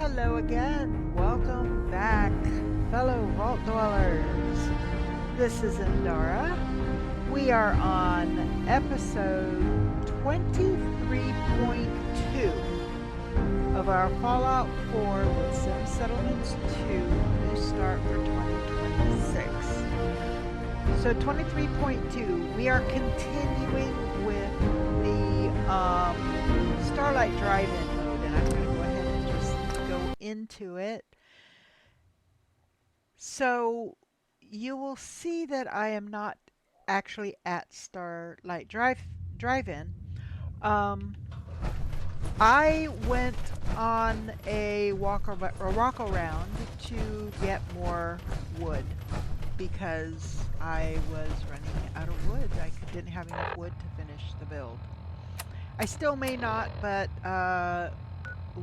Hello again. Welcome back, fellow vault dwellers. This is Indara. We are on episode 23.2 of our Fallout 4 wSim Settlements 2 New Start for 2026. So 23.2, we are continuing with the Starlight drive-in mode, and I'm going to go ahead and just go into it. So you will see that I am not actually at Starlight Drive-in. Um, I went on a walk around to get more wood because I was running out of wood. I didn't have enough wood to finish the build. I still may not, but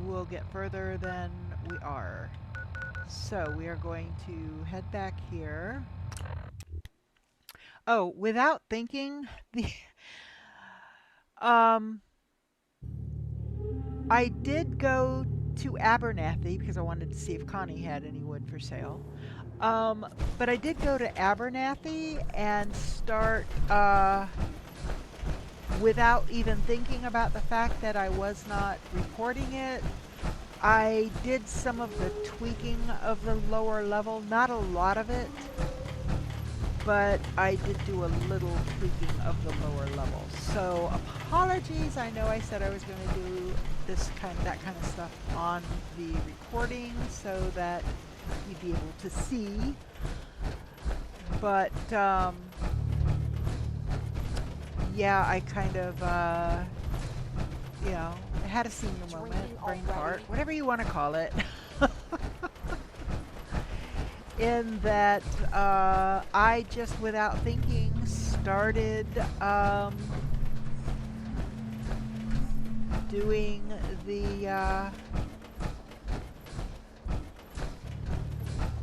we'll get further than we are. So we are going to head back here. Oh, without thinking, um, I did go to Abernathy because I wanted to see if Connie had any wood for sale. But I did go to Abernathy and start without even thinking about the fact that I was not reporting it. I did some of the tweaking of the lower level, not a lot of it, but I did do a little tweaking of the lower level. So apologies, I know I said I was going to do that kind of stuff on the recording so that you'd be able to see, but yeah, I kind of you know, I had a senior moment, brain fart, whatever you want to call it. In that I just without thinking started doing the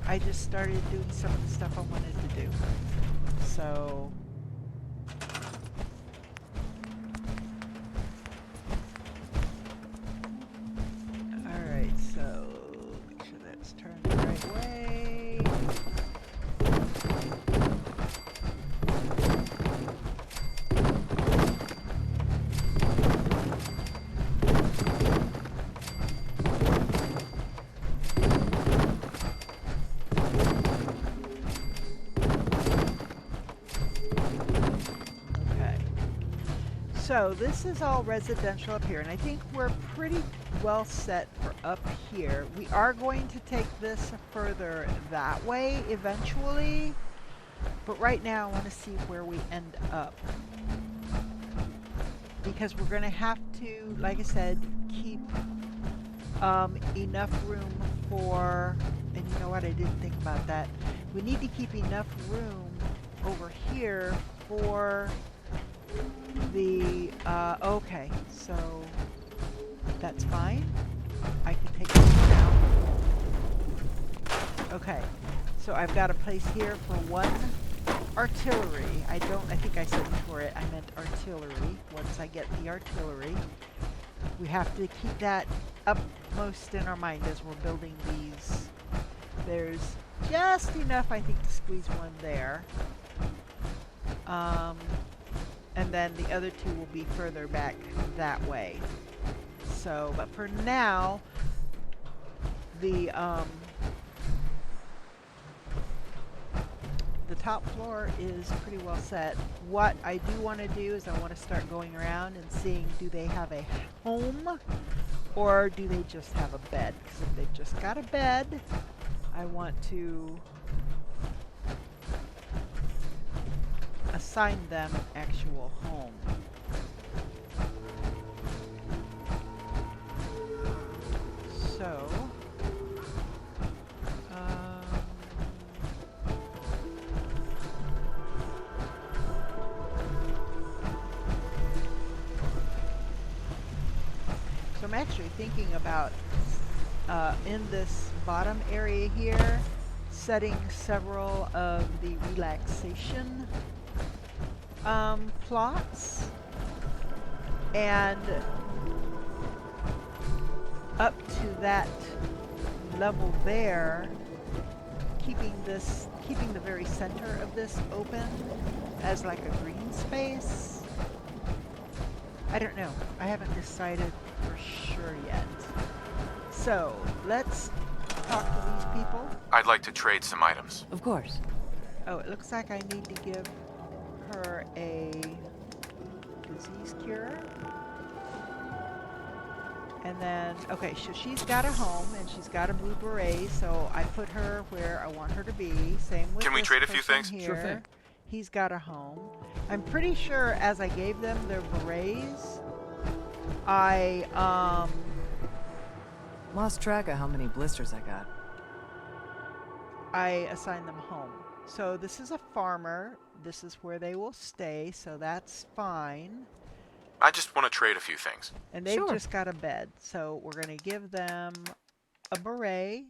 I just started doing some of the stuff I wanted to do. So alright, so make sure that's turned the right way. So this is all residential up here, and I think we're pretty well set for up here. We are going to take this further that way eventually, but right now I want to see where we end up. Because we're going to have to, like I said, keep enough room for, and you know what, I didn't think about that. We need to keep enough room over here for the, okay, so that's fine. I can take this down. Okay, so I've got a place here for one artillery. I think I said for it, I meant artillery. Once I get the artillery, we have to keep that upmost in our mind as we're building these. There's just enough, I think, to squeeze one there. And then the other two will be further back that way. So, but for now, the top floor is pretty well set. What I do want to do is I want to start going around and seeing, do they have a home or do they just have a bed? Because if they've just got a bed, I want to assign them an actual home. So, I'm actually thinking about in this bottom area here, setting several of the relaxation plots, and up to that level there, keeping the very center of this open as like a green space. I don't know. I haven't decided for sure yet. So let's talk to these people. I'd like to trade some items. Of course. Oh, it looks like I need to give her a disease cure. And then, okay, so she's got a home and she's got a blue beret, so I put her where I want her to be. Same with Can we this trade a few person things? here. Sure thing. He's got a home. I'm pretty sure as I gave them their berets, I Lost track of how many blisters I got. I assigned them home. So this is a farmer. This is where they will stay, so that's fine. I just want to trade a few things. And they've Sure. just got a bed, so we're going to give them a beret,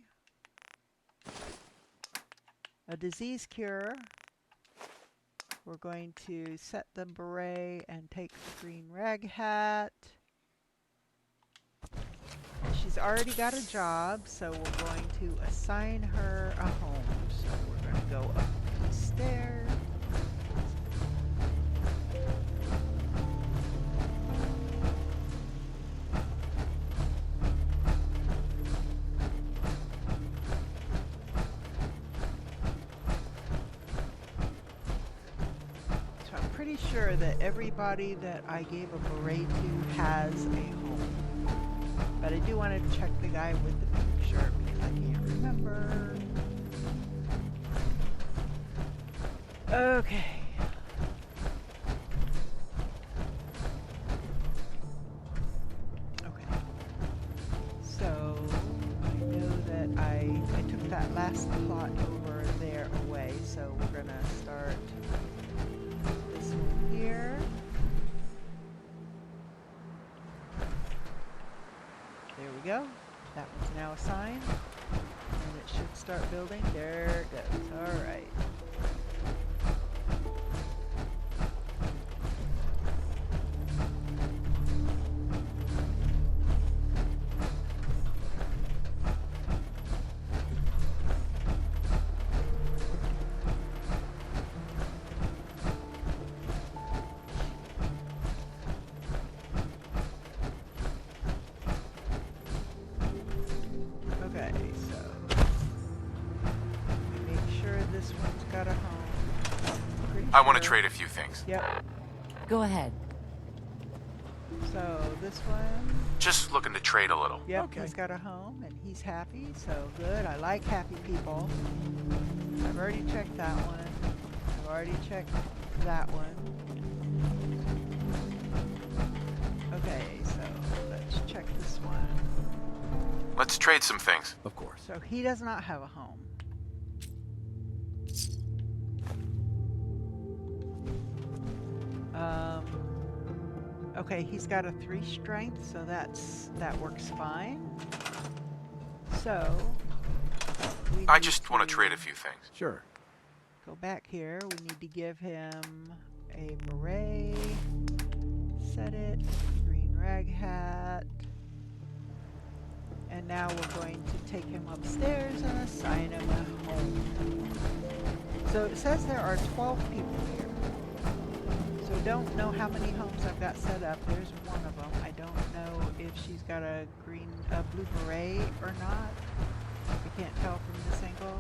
a disease cure. We're going to set the beret and take the green rag hat. She's already got a job, so we're going to assign her a home. So we're going to go up these stairs. So I'm pretty sure that everybody that I gave a beret to has a home. But I do want to check the guy with the pink shirt because I can't remember. Okay. Okay. So I know that I took that last plot over there away, so we're gonna start this one here. There we go. That one's now assigned. And it should start building. There it goes. Alright. Okay, so we make sure this one's got a home. Pretty I want to sure. trade a few things. Yep. Go ahead. So this one, Just looking to trade a little. yep, Okay. he's got a home and he's happy. So good. I like happy people. I've already checked that one. I've already checked that one. Okay, so let's check this one. Let's trade some things. Of course. So he does not have a home. Okay, he's got a 3 strength, so that works fine. So we I need just want to trade a few things. Sure. Go back here. We need to give him a beret. Set it. Green rag hat. And now we're going to take him upstairs and assign him a home. So it says there are 12 people here. So don't know how many homes I've got set up. There's one of them. I don't know if she's got a blue beret or not. I can't tell from this angle.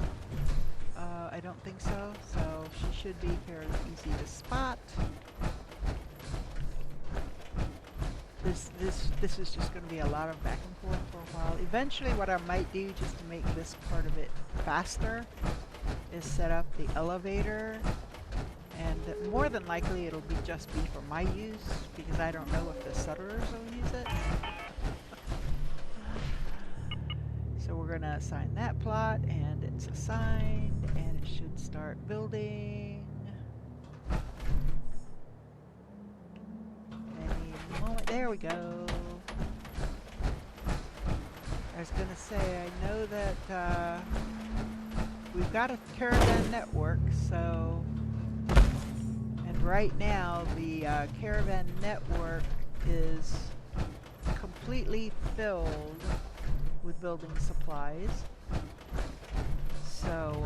I don't think so. So she should be fairly easy to spot. This is just going to be a lot of back and forth for a while. Eventually what I might do just to make this part of it faster is set up the elevator, and more than likely it'll be just be for my use because I don't know if the settlers will use it. So we're going to assign that plot, and it's assigned, and it should start building. Any moment. There we go. I was going to say, I know that we've got a caravan network, so, and right now the caravan network is completely filled with building supplies. So,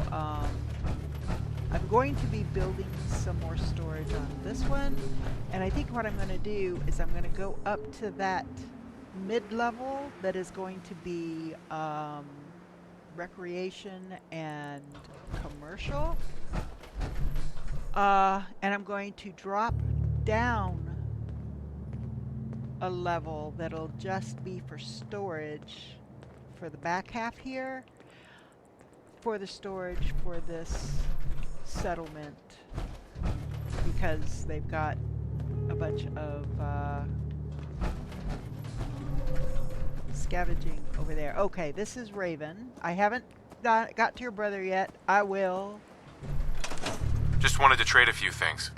I'm going to be building some more storage on this one. And I think what I'm going to do is I'm going to go up to that mid-level that is going to be recreation and commercial. And I'm going to drop down a level that'll just be for storage for the back half here, for the storage for this settlement, because they've got a bunch of scavenging over there. Okay, this is Raven. I haven't got to your brother yet. I will. Just wanted to trade a few things.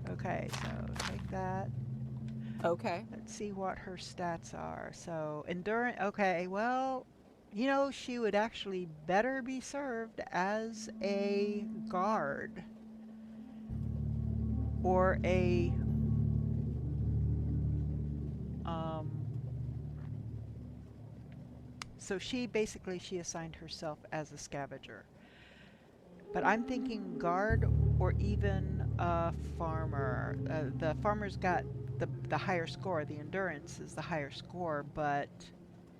Okay, so take that. Okay. Let's see what her stats are. So, endurance. Okay, well, you know, she would actually better be served as a guard. Or a so she assigned herself as a scavenger. But I'm thinking guard or even a farmer. The farmer's got the higher score. The endurance is the higher score, but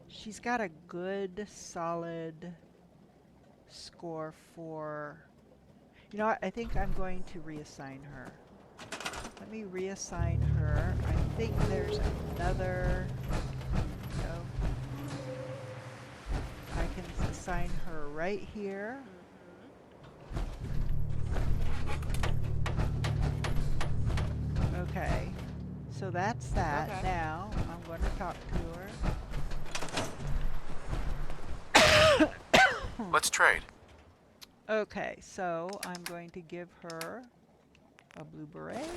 she's got a good, solid score for... You know what? I think I'm going to reassign her. Let me reassign her. I think there's another... No. I can assign her right here. Okay. So that's that. Okay. Now, I'm going to talk to her. Let's trade. Okay, so I'm going to give her a blue beret.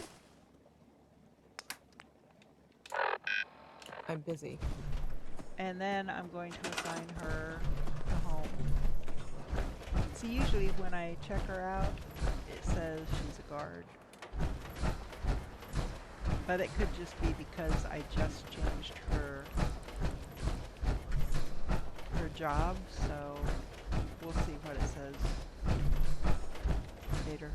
I'm busy. And then I'm going to assign her a home. See, usually when I check her out, it says she's a guard. But it could just be because I just changed her job, so we'll see what it says later.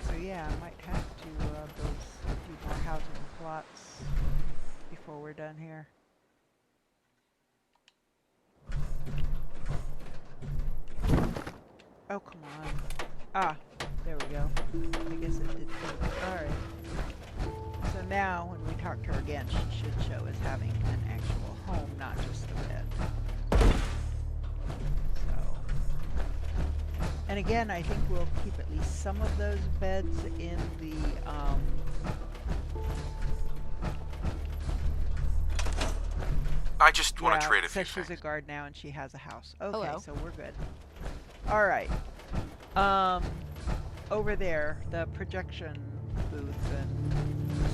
So yeah, I might have to build a few more housing plots before we're done here. Oh, come on. Ah, there we go. I guess it did think. Alright. So now, when we talk to her again, she should show as having an actual home, not just the bed. So. And again, I think we'll keep at least some of those beds in the, I just want to trade a few says she's things. a guard now and she has a house. Okay, Hello. so we're good. Alright. Over there, the projection booth and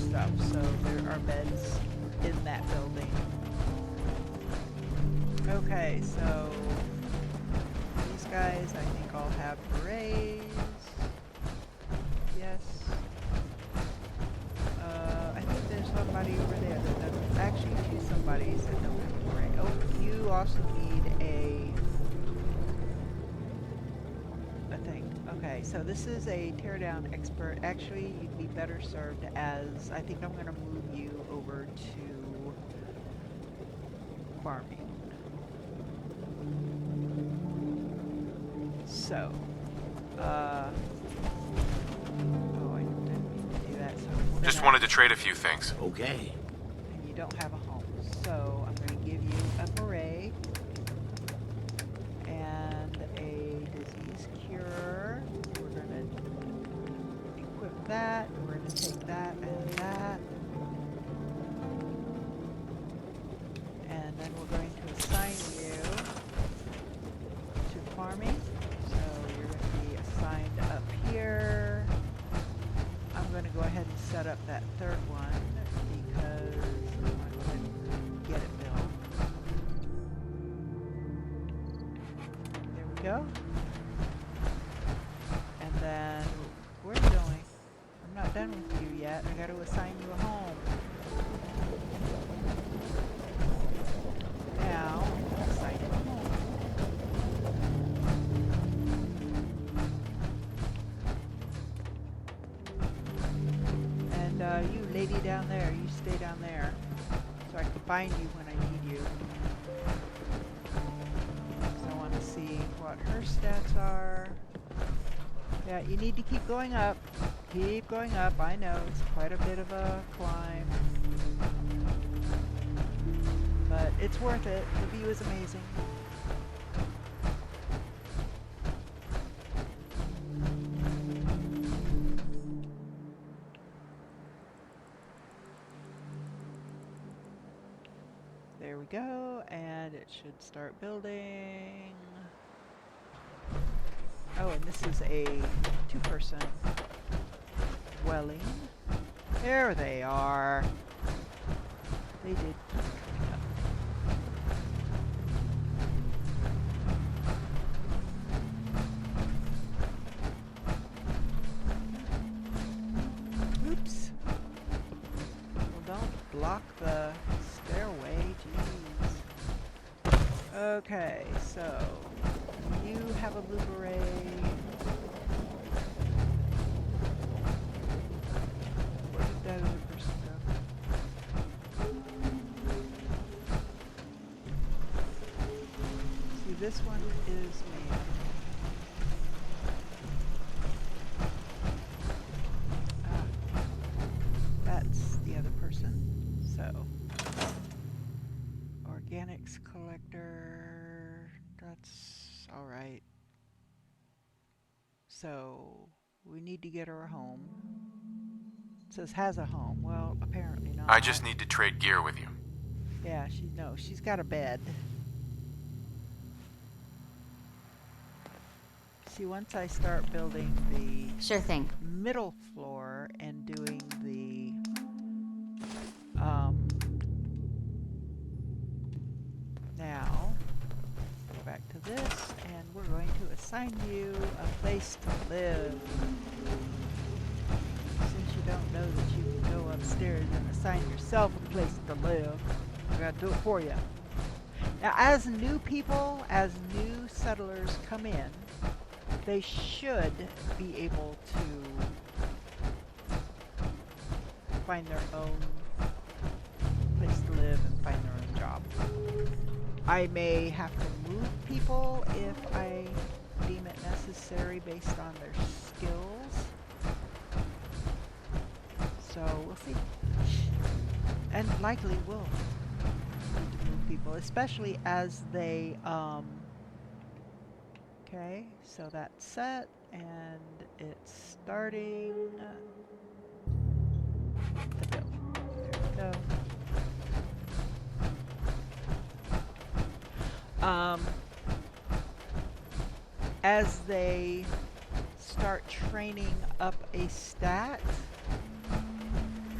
stuff. So there are beds in that building. Okay, so these guys I think all have berets. Yes. I think there's somebody over there that doesn't. Actually, two somebodies that don't have a beret. Oh, you also need a thing. Okay, so this is a teardown expert. Actually, you'd be better served as... I think I'm going to move you over to farming. So, oh, I didn't mean to do that. So Just wanted to trade a few things. Okay. and you don't have a home. So I'm going to give you a beret and a disease cure. We're going to equip that. We're going to take that and that. And then we're going to assign you to farming. So you're going to be assigned up here. I'm going to go ahead and set up that third one because I want to go ahead and get it built. There we go. And then, where's it going? I'm not not done with you yet. I got to assign you a home. Now, assign him a home. And you lady down there, you stay down there. So I can find you when I need you. So I want to see what her stats are. Yeah, you need to keep going up. Keep going up. I know it's quite a bit of a climb. But it's worth it. The view is amazing. There we go, and it should start building. Oh, and this is a two-person dwelling. There they are. They did. Oops. Well, don't block the stairway, jeez. Okay, so you have a blue beret. Where did that other person go? See, this one is man. Ah, that's the other person. So, organics collector, that's alright. So, we need to get her a home. It says has a home. Well, apparently not. I just need to trade gear with you. Yeah, she's got a bed. See, once I start building the Sure thing. middle floor and doing the now go back to this, and we're going to assign you a place to live. Since you don't know that you can go upstairs and assign yourself a place to live, I gotta do it for you. Now, as new people, as new settlers come in, they should be able to find their own place to live and find their own job. I may have to move people if I deem it necessary based on their skills. So we'll see. And likely will need to move people, especially as they okay, so that's set and it's starting to build. There we go. As they start training up a stat,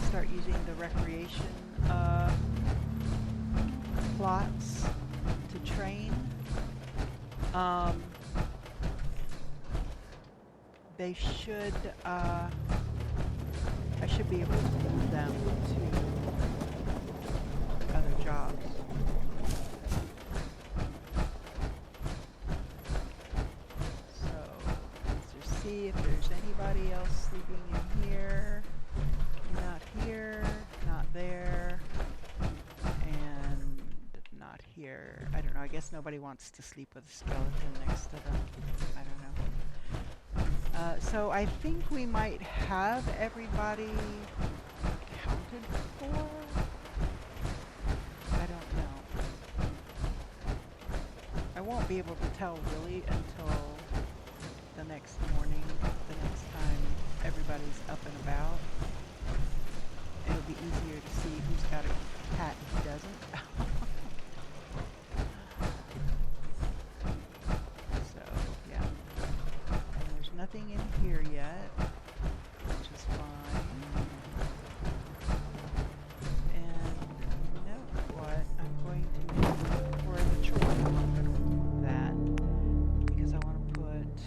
start using the recreation plots to train, they should, I should be able to move them to other jobs. So, let's just see if there's anybody else sleeping in here. Not here, not there, and not here. I don't know, I guess nobody wants to sleep with a skeleton next to them. I don't know. So I think we might have everybody accounted for. I don't know. I won't be able to tell really until the next morning, the next time everybody's up and about. It'll be easier to see who's got a cat and who doesn't. So, yeah. And there's nothing in here yet, which is fine. And you know what? I'm going to do for the chore. I'm going to remove that because I want to put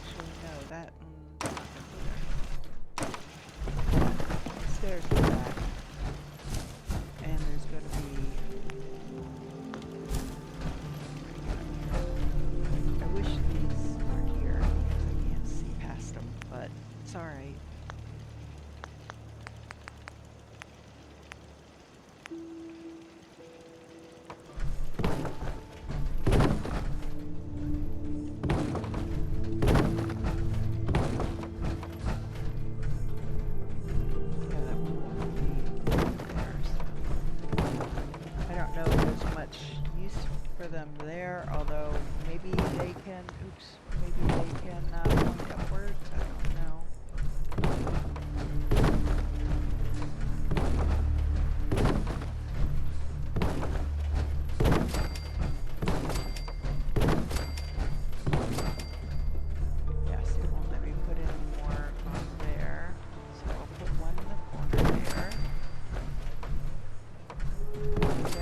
actually, no, that not gonna go there. Stairs to that. And there's gonna be. I wish these were here because I can't see past them, but it's alright. For them there, although maybe they can, maybe they can point upwards, I don't know. Yes, it won't let me put any more on there, so I'll put one in the corner there.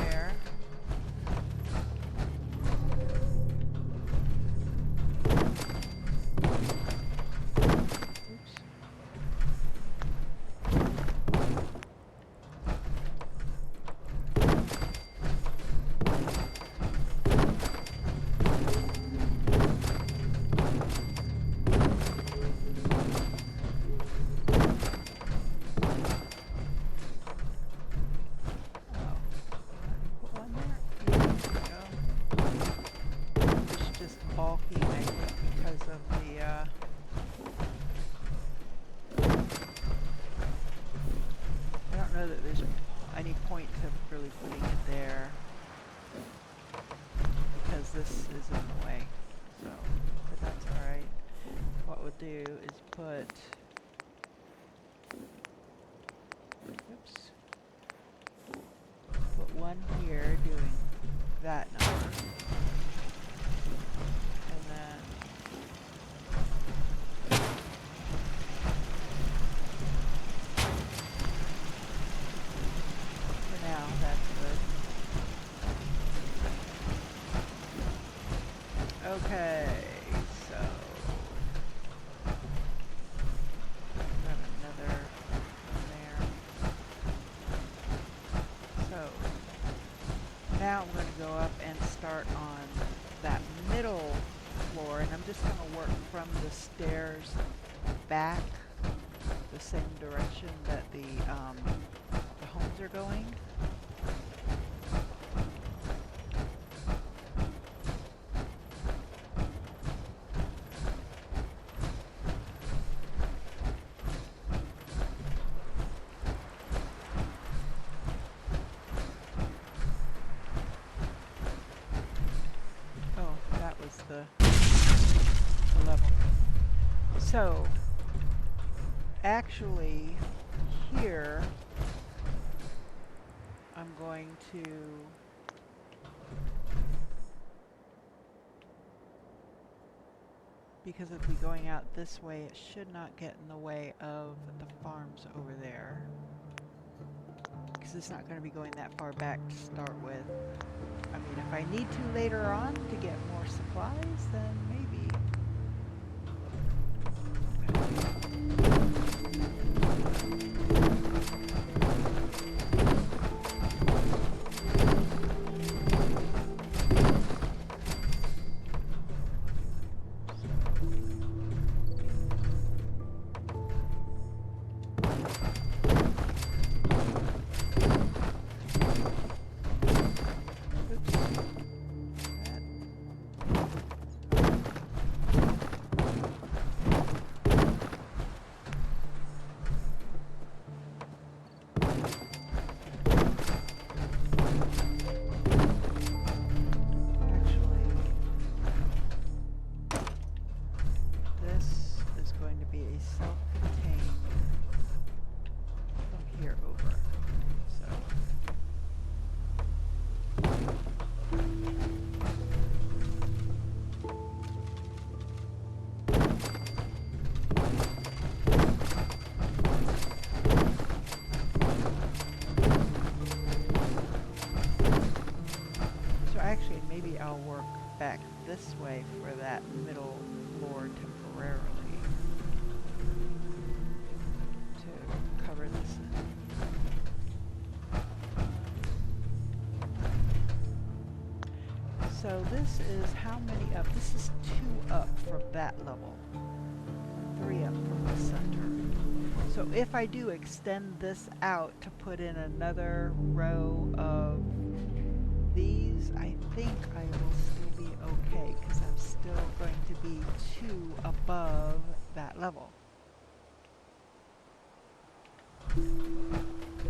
There. Bulky, I think, because of the I don't know that there's any point to really putting it there because this is in the way. So, but that's alright. What we'll do is put one here doing that number. And then for now, that's good. Okay, so got another one there. So now I'm going to go up and start on that middle floor, and I'm just going to work from the stairs back the same direction that the homes are going. Oh, that was the level. So, actually, here, I'm going to because it'll be going out this way, it should not get in the way of the farms over there. Because it's not going to be going that far back to start with. I mean, if I need to later on to get more supplies, then maybe. Maybe I'll work back this way for that middle floor temporarily. temporarily to cover this in. So this is how many up? This is 2 up from that level. 3 up from the center. So if I do extend this out to put in another row of these, I think I will still be okay because I'm still going to be 2 above that level.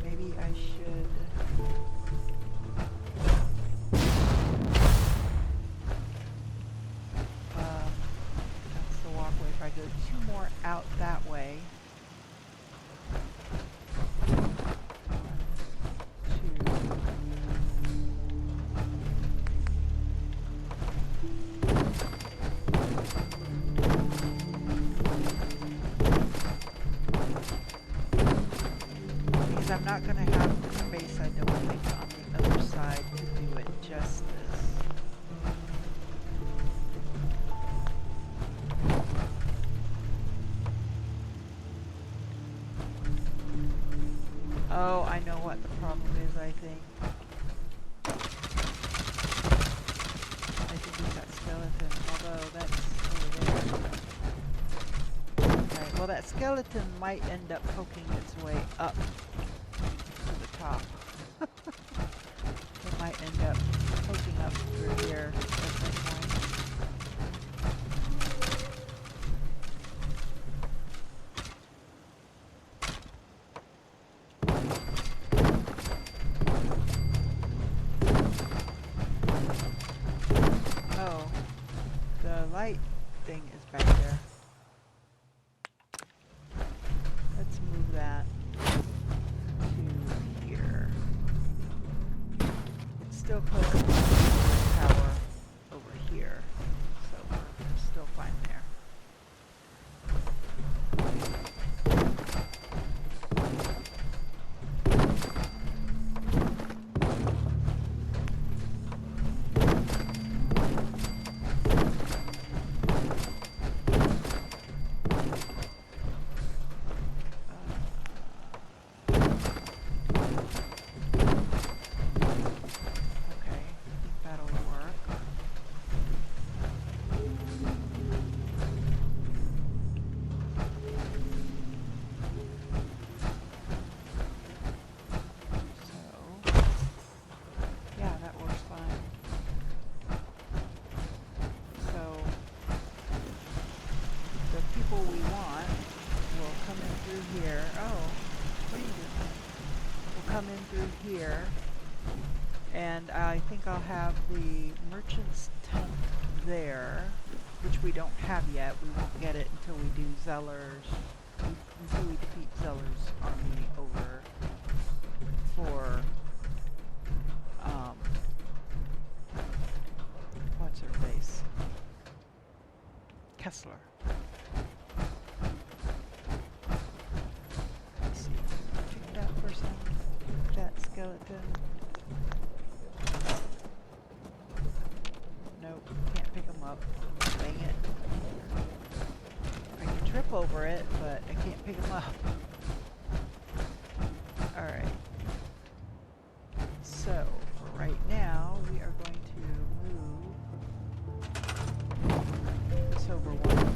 Maybe I should... that's the walkway. If I go 2 more out that way... 2. Because I'm not going to have the space, I don't think, on the other side to do it justice. Oh, I know what the problem is, I think. I think it's that skeleton, although that's over there. Okay, well that skeleton might end up poking its way up to the top. It might end up poking up through here at some point. Oh, the light thing is back there. Let's move that to here. It's still poking up the tower over here, so we're still fine there. We want will come in through here. Oh, what are you doing? Will come in through here, and I think I'll have the merchant's tent there, which we don't have yet. We won't get it until we do until we defeat Zeller's army over for what's her face? Kessler. Skeleton. Nope, can't pick them up. Dang it. I can trip over it, but I can't pick them up. Alright. So, for right now, we are going to move this over one.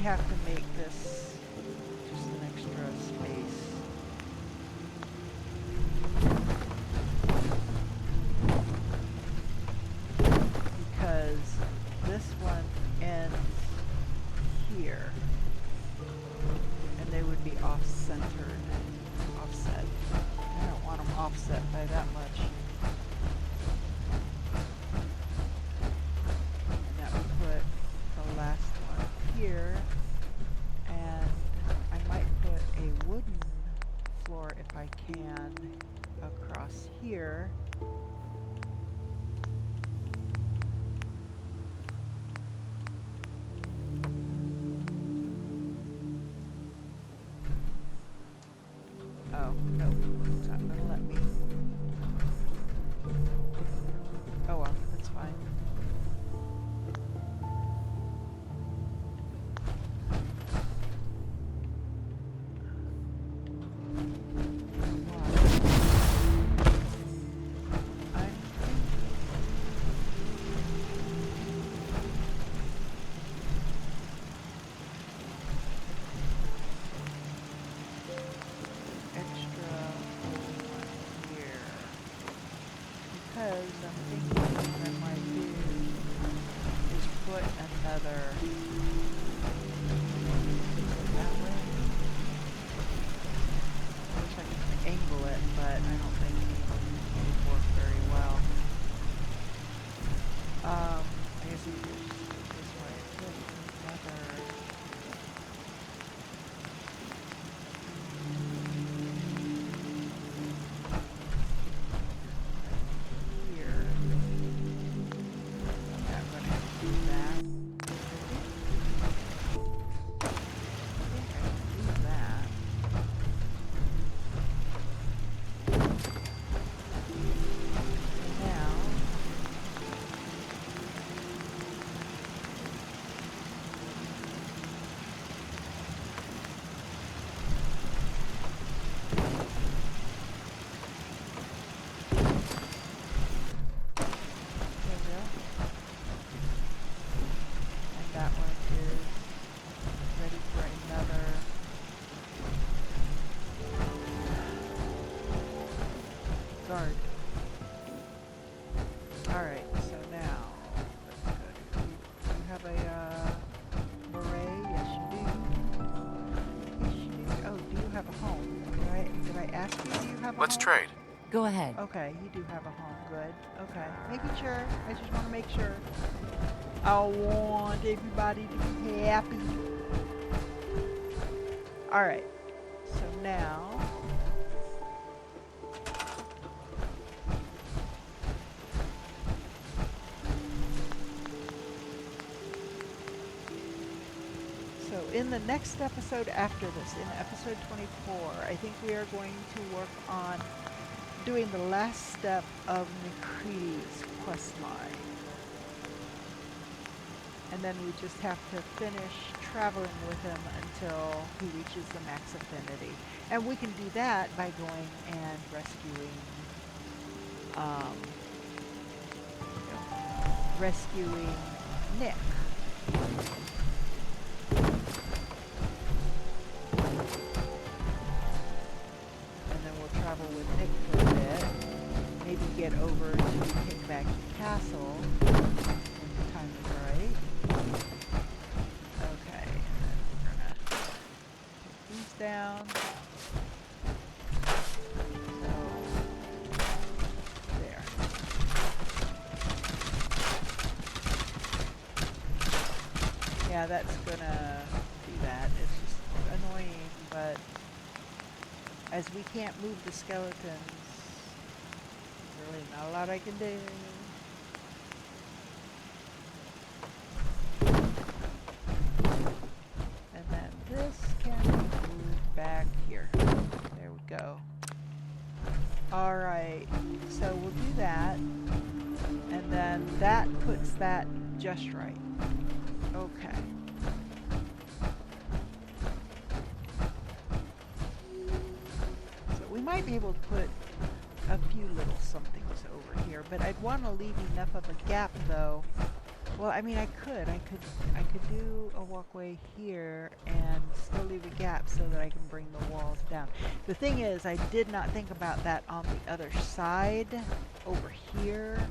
Have to make this just an extra space. Because this one ends here. And they would be off-centered. Offset. I don't want them offset by that much. And that would put the last one here. And Nope, it's not gonna let me. Oh well, that's fine. I'm extra here because I'm thinking what I might do is put another that way. I wish I could angle it, but I don't think it would work very well. I guess you could just do it this way. Put another here. I'm gonna have to do that. I think I can do that. Now, there we go. And that one is ready for another guard. Alright, so now, let's go to, you have a beret? Yes you do. Yes you do. Oh, do you have a home? Did I ask you, do you have a Let's home? trade. Go ahead. Okay, you do have a home. Good. Okay. Making sure. I just want to make sure. I want everybody to be happy. Alright. So now... So in the next episode after this, in episode 24, I think we are going to work on doing the last step of Nikri's quest line. And then we just have to finish traveling with him until he reaches the max affinity. And we can do that by going and rescuing, rescuing Nick. And then we'll travel with Nick for a bit. Maybe get over to Pickback Castle when the time is right. Okay, and then we're gonna take these down. So, there. Yeah, that's gonna do that. It's just annoying, but as we can't move the skeletons, there's really not a lot I can do. And then this can be moved back here. There we go. Alright, so we'll do that. And then that puts that just right. Okay. So we might be able to put a few little somethings over here, but I'd want to leave enough of a gap though. Well, I mean, I could do a walkway here and still leave a gap so that I can bring the walls down. The thing is, I did not think about that on the other side over here,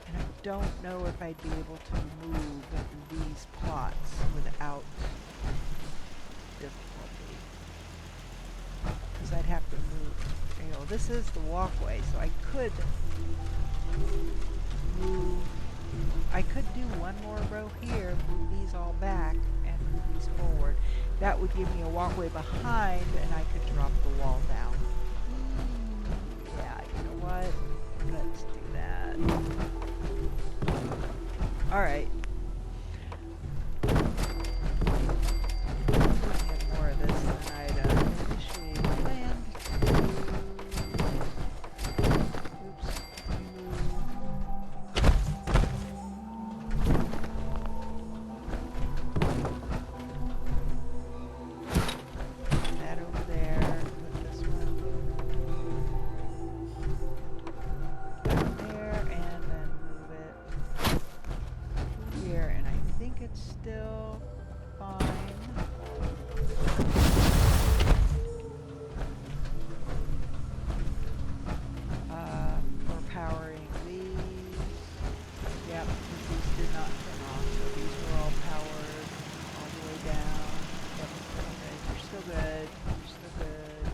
and I don't know if I'd be able to move these plots without difficulty, because I'd have to move. You know, this is the walkway, so I could move. I could do one more row here, move these all back, and move these forward. That would give me a walkway behind, and I could drop the wall down. Yeah, you know what? Let's do that. Alright. Plenty of more of this than I'd initially planned to do. think it's still fine. For powering these. Yep, these did not turn off, so these were all powered all the way down. Yep, okay, you're still good. You're still good.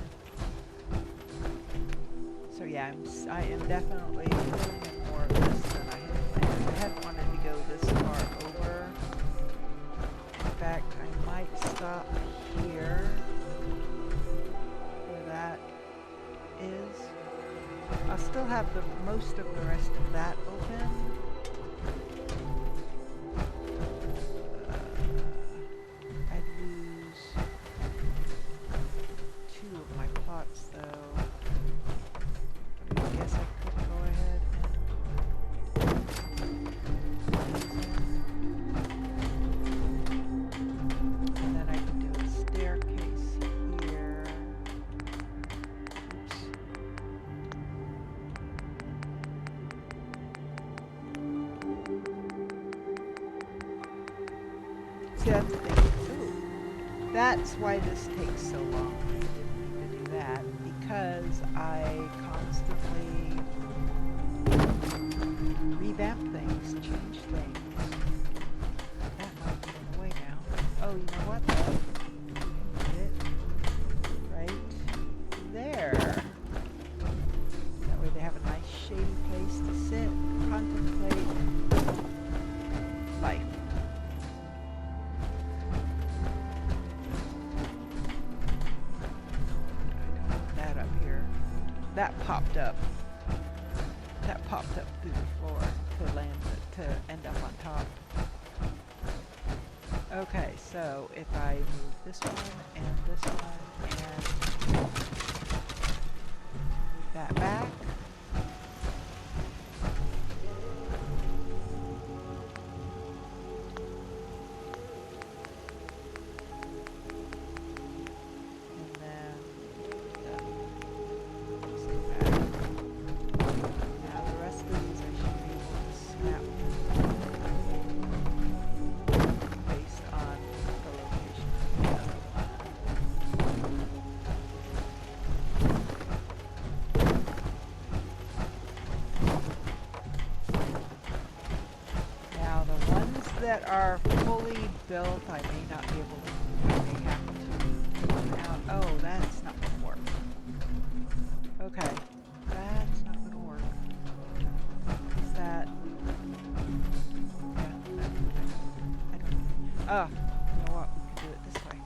So yeah, I am definitely filling in more of this than I had planned. I hadn't wanted to go this far over. In fact, I might stop here where that is. I'll still have the most of the rest of that open. I'd lose 2 of my plots though. But I guess I could go ahead and then I can do a staircase here. Oops. See, that's the thing. Ooh. That's why this takes so long. I didn't need to do that because I constantly revamp things, change things. That might be in the way now. Oh, you know what though? You can put it right there. That way they have a nice shady place to sit, contemplate life. That popped up. That popped up through the floor to land to end up on top. Okay, so if I move this one and this one and move that back. That are fully built, I may not be able to, I may have to come out. Oh, that's not going to work. Okay, that's not going to work. Is that, yeah, I don't know. Oh, you know what, we can do it this way.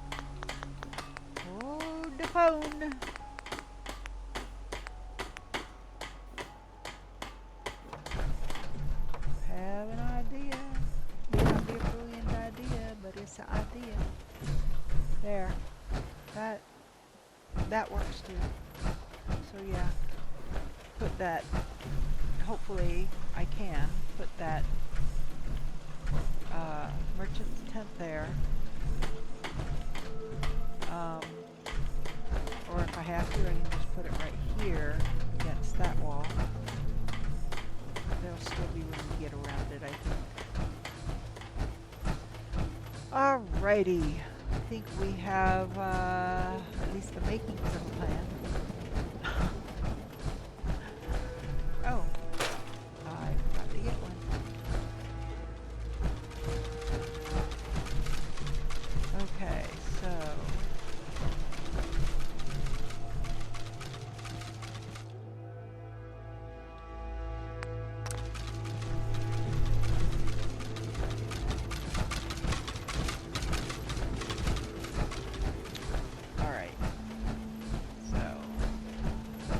Hold the phone. Have an idea. May not be a brilliant idea, but it's an idea. There. That works too. So yeah. Put that, hopefully I can put that merchant's tent there. Or if I have to, I can just put it right here against that wall. There'll still be room to get around it, I think. Alrighty. I think we have at least the makings of a plan. Oh, I forgot to get one. Okay, so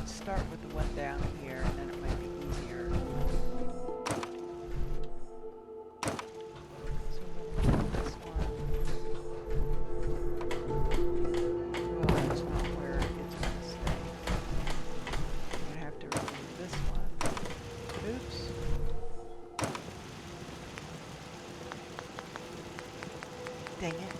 start with the one down here, and then it might be easier. So we're going to do this one. Well, that's not where it's going to stay. I'm going to have to remove this one. Oops. Dang it.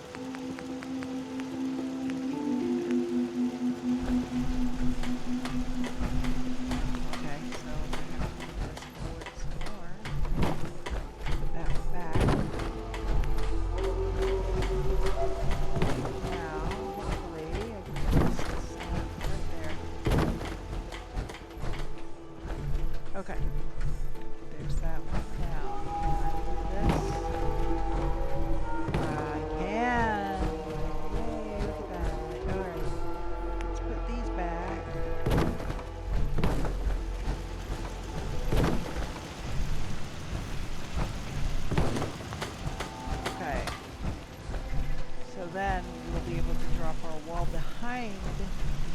then we'll be able to drop our wall behind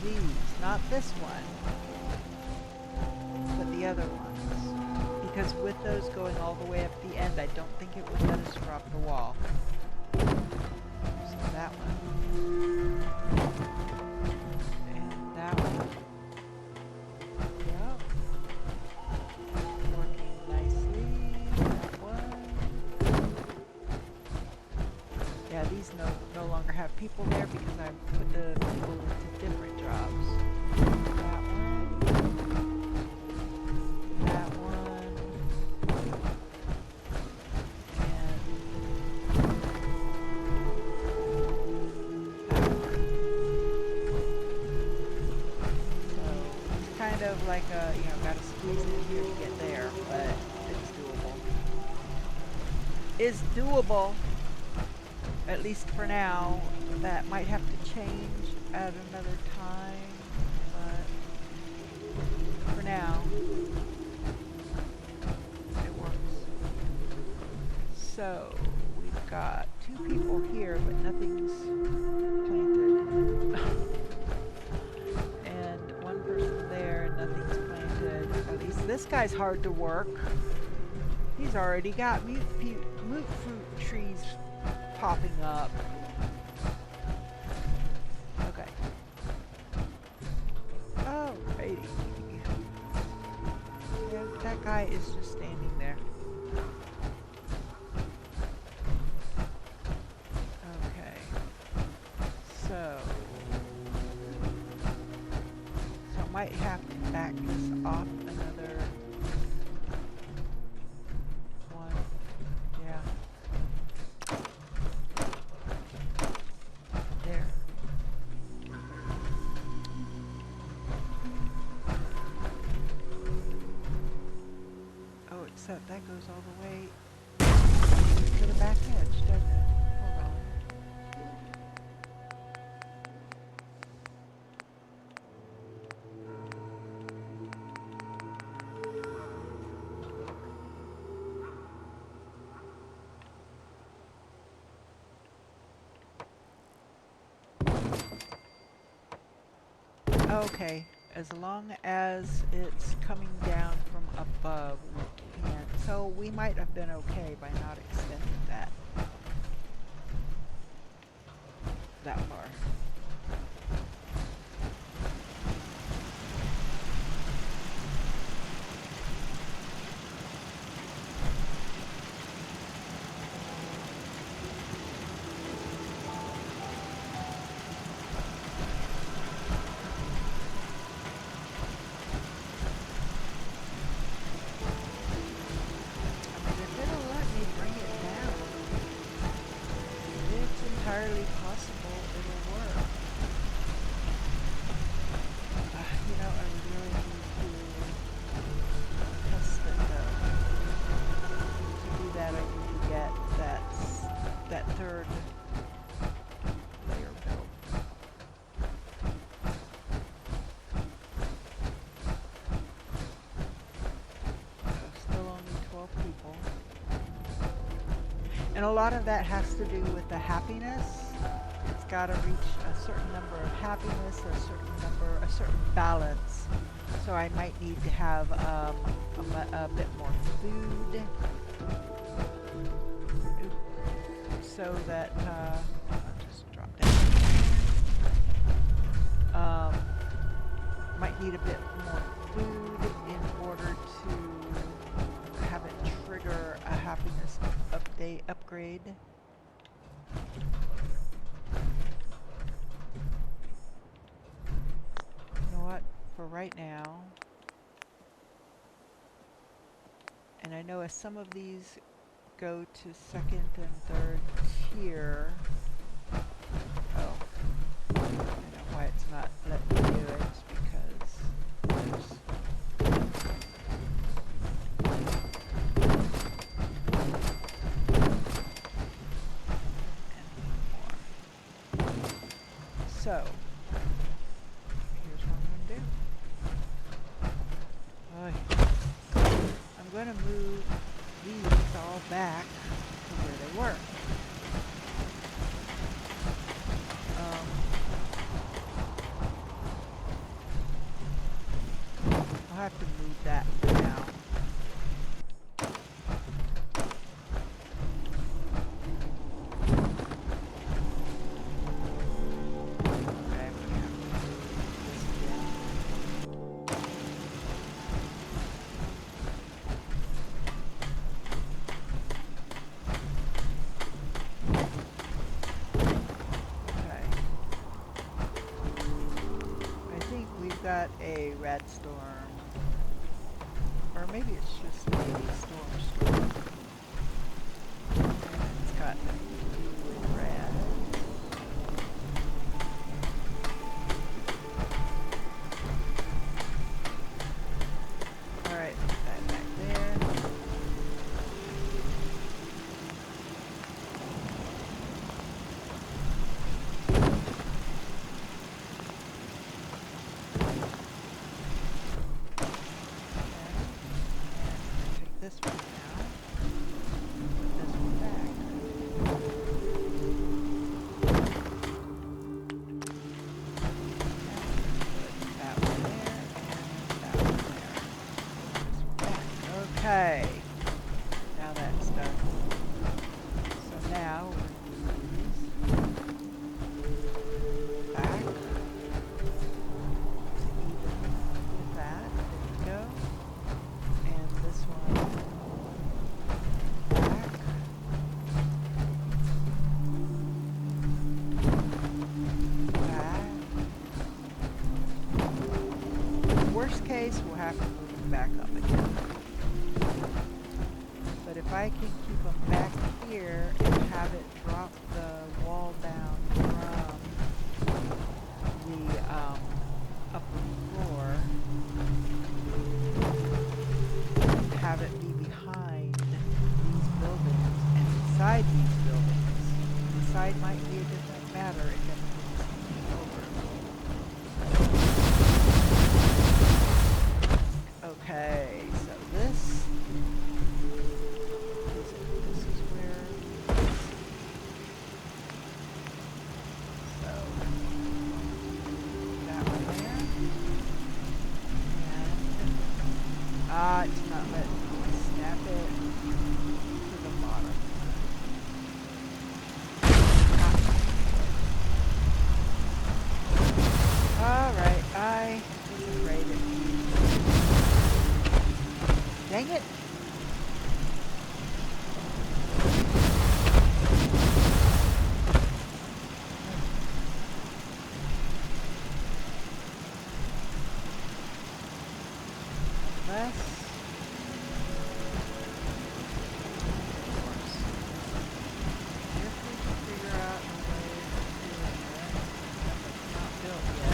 these. Not this one, but the other ones. Because with those going all the way up the end, I don't think it would let us drop the wall. So that one. And that one. Yep. Working nicely. That one. Yeah, these no longer have people there because I put the people into different jobs. That one. That one. And that one. So it's kind of like a, gotta squeeze in here to get there, but it's doable. It's doable. At least for now. That might have to change at another time, but for now, it works. So, we've got 2 people here, but nothing's planted. And 1 person there, and nothing's planted. At least this guy's hard to work. He's already got mute fruit trees popping up. Okay. Alrighty. Yeah, that guy is just standing there. Okay. So I might have to back this off another one. Yeah. There. Oh, except that goes all the way to the back edge, doesn't it? Hold on. Okay, as long as it's coming down from above, we can. So we might have been okay by not extending that far. Entirely possible it'll work. I really need to test it though. To do that, I need to get that 3rd layer built. So still only 12 people. And a lot of that has to do with the happiness. It's got to reach a certain number of happiness, a certain balance. So I might need to have a bit more food, so that I'll just drop down. Might need a bit more food in order to have it trigger a happiness upgrade. You know what? For right now, and I know as some of these go to 2nd and 3rd tier. Oh, I know why it's not letting me do it. It's because there's so, here's what I'm going to do. I'm going to move these all back to where they were. got a red storm. Or maybe it's just a storm. And it's got red. Alright, put that back there. Take this one out. Put this one back. Put that one there and that one there. This one back. Okay. Now that's done. So now we're going to move these back to even with that. There we go. And this one back. Back. Worst case, we'll have to move them back up again. But if I can keep them back here and have it drop the wall down from the upper floor, and have it be behind these buildings and inside these buildings, the side might be a different matter if anything's over. Okay, so this is where, so that one there, and it's not letting me snap it to the bottom. Alright, I was afraid it. Dang it! Unless, of course, if we can figure out a way to do it, it's not built yet.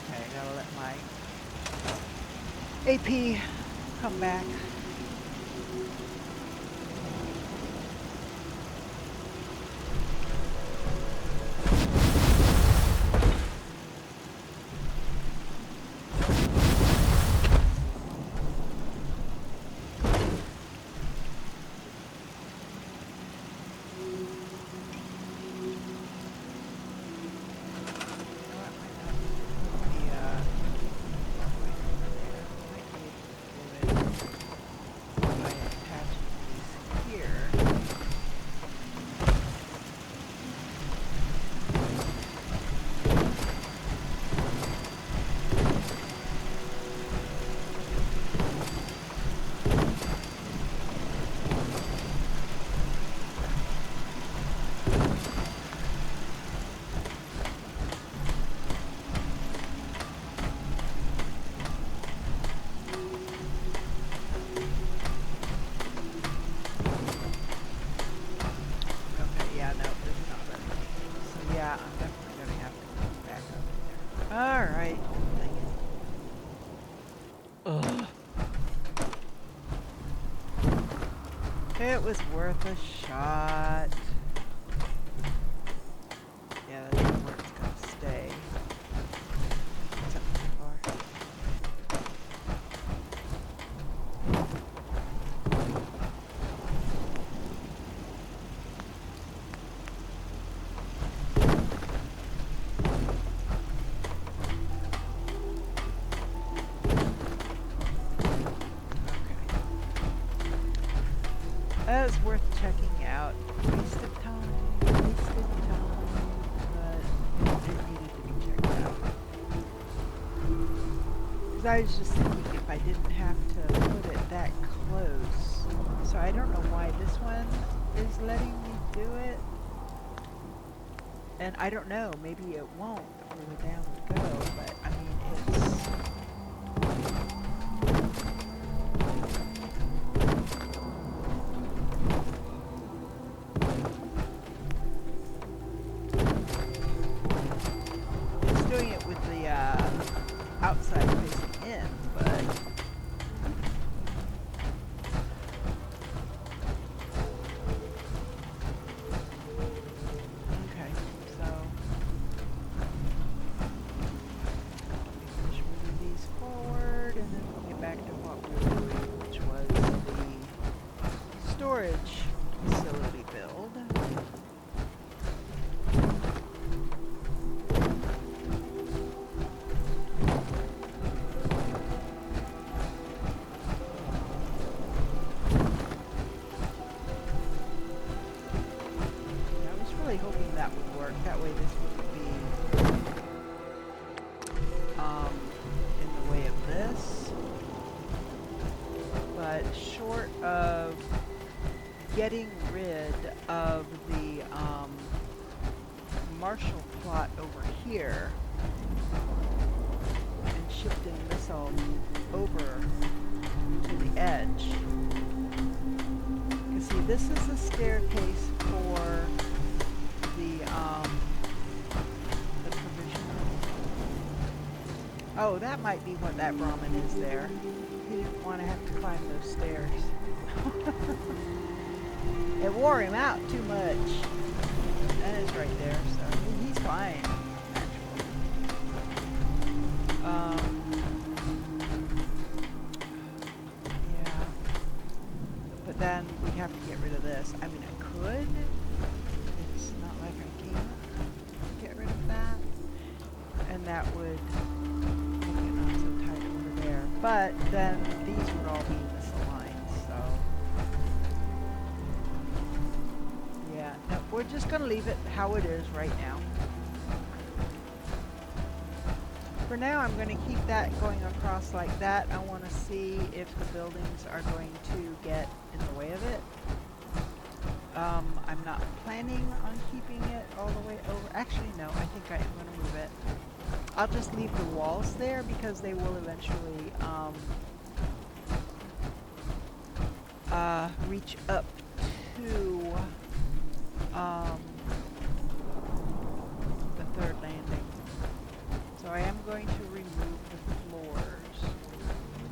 Okay, I gotta let my AP come back. Yeah, I'm definitely going to have to go back up there. Alright. Ugh. It was worth a shot. Yeah, that's where it's going to stay. What's up so far? That was worth checking out. Waste of time, waste of time. Because I was just thinking if I didn't have to put it that close. So I don't know why this one is letting me do it. And I don't know, maybe it won't the further down we go, but I mean, it's doing it with the outside facing in, but okay, so finish moving these forward, and then we'll get back to what we were doing, which was the storage facility build. I was really hoping that would work. That way this wouldn't be in the way of this. But short of getting rid of the Marshall plot over here and shifting this all over to the edge. You see, this is the staircase for the provision room. Oh, that might be what that Brahmin is there. He didn't want to have to climb those stairs. It wore him out too much. That is right there, so he's fine, actually. Yeah. But then we have to get rid of this. I mean, I could. It's not like I can't get rid of that. And that would make it not so tight over there. But then these would all be misaligned, so. Yeah, no, we're just going to leave it how it is right now. For now, I'm going to keep that going across like that. I want to see if the buildings are going to get in the way of it. I'm not planning on keeping it all the way over. Actually, no, I think I am going to move it. I'll just leave the walls there because they will eventually reach up to the third landing. So I am going to remove the floors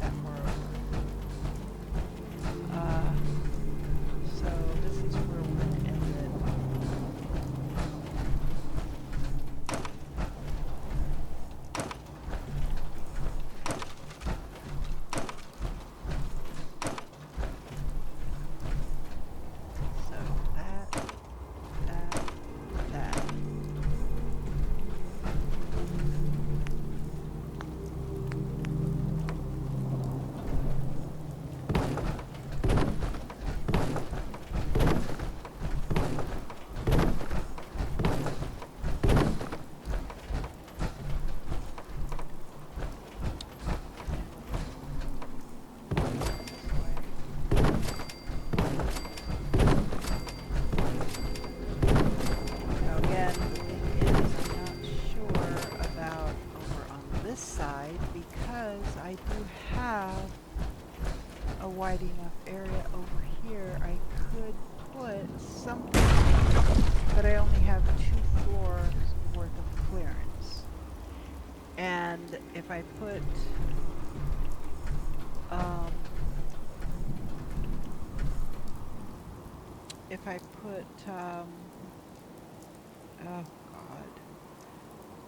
that far over. So this is where we're going to end it. So that, that. Now again, the thing is, I'm not sure about over on this side because I do have a wide enough area over here. I could put something, but I only have 2 floors worth of clearance. And if I put oh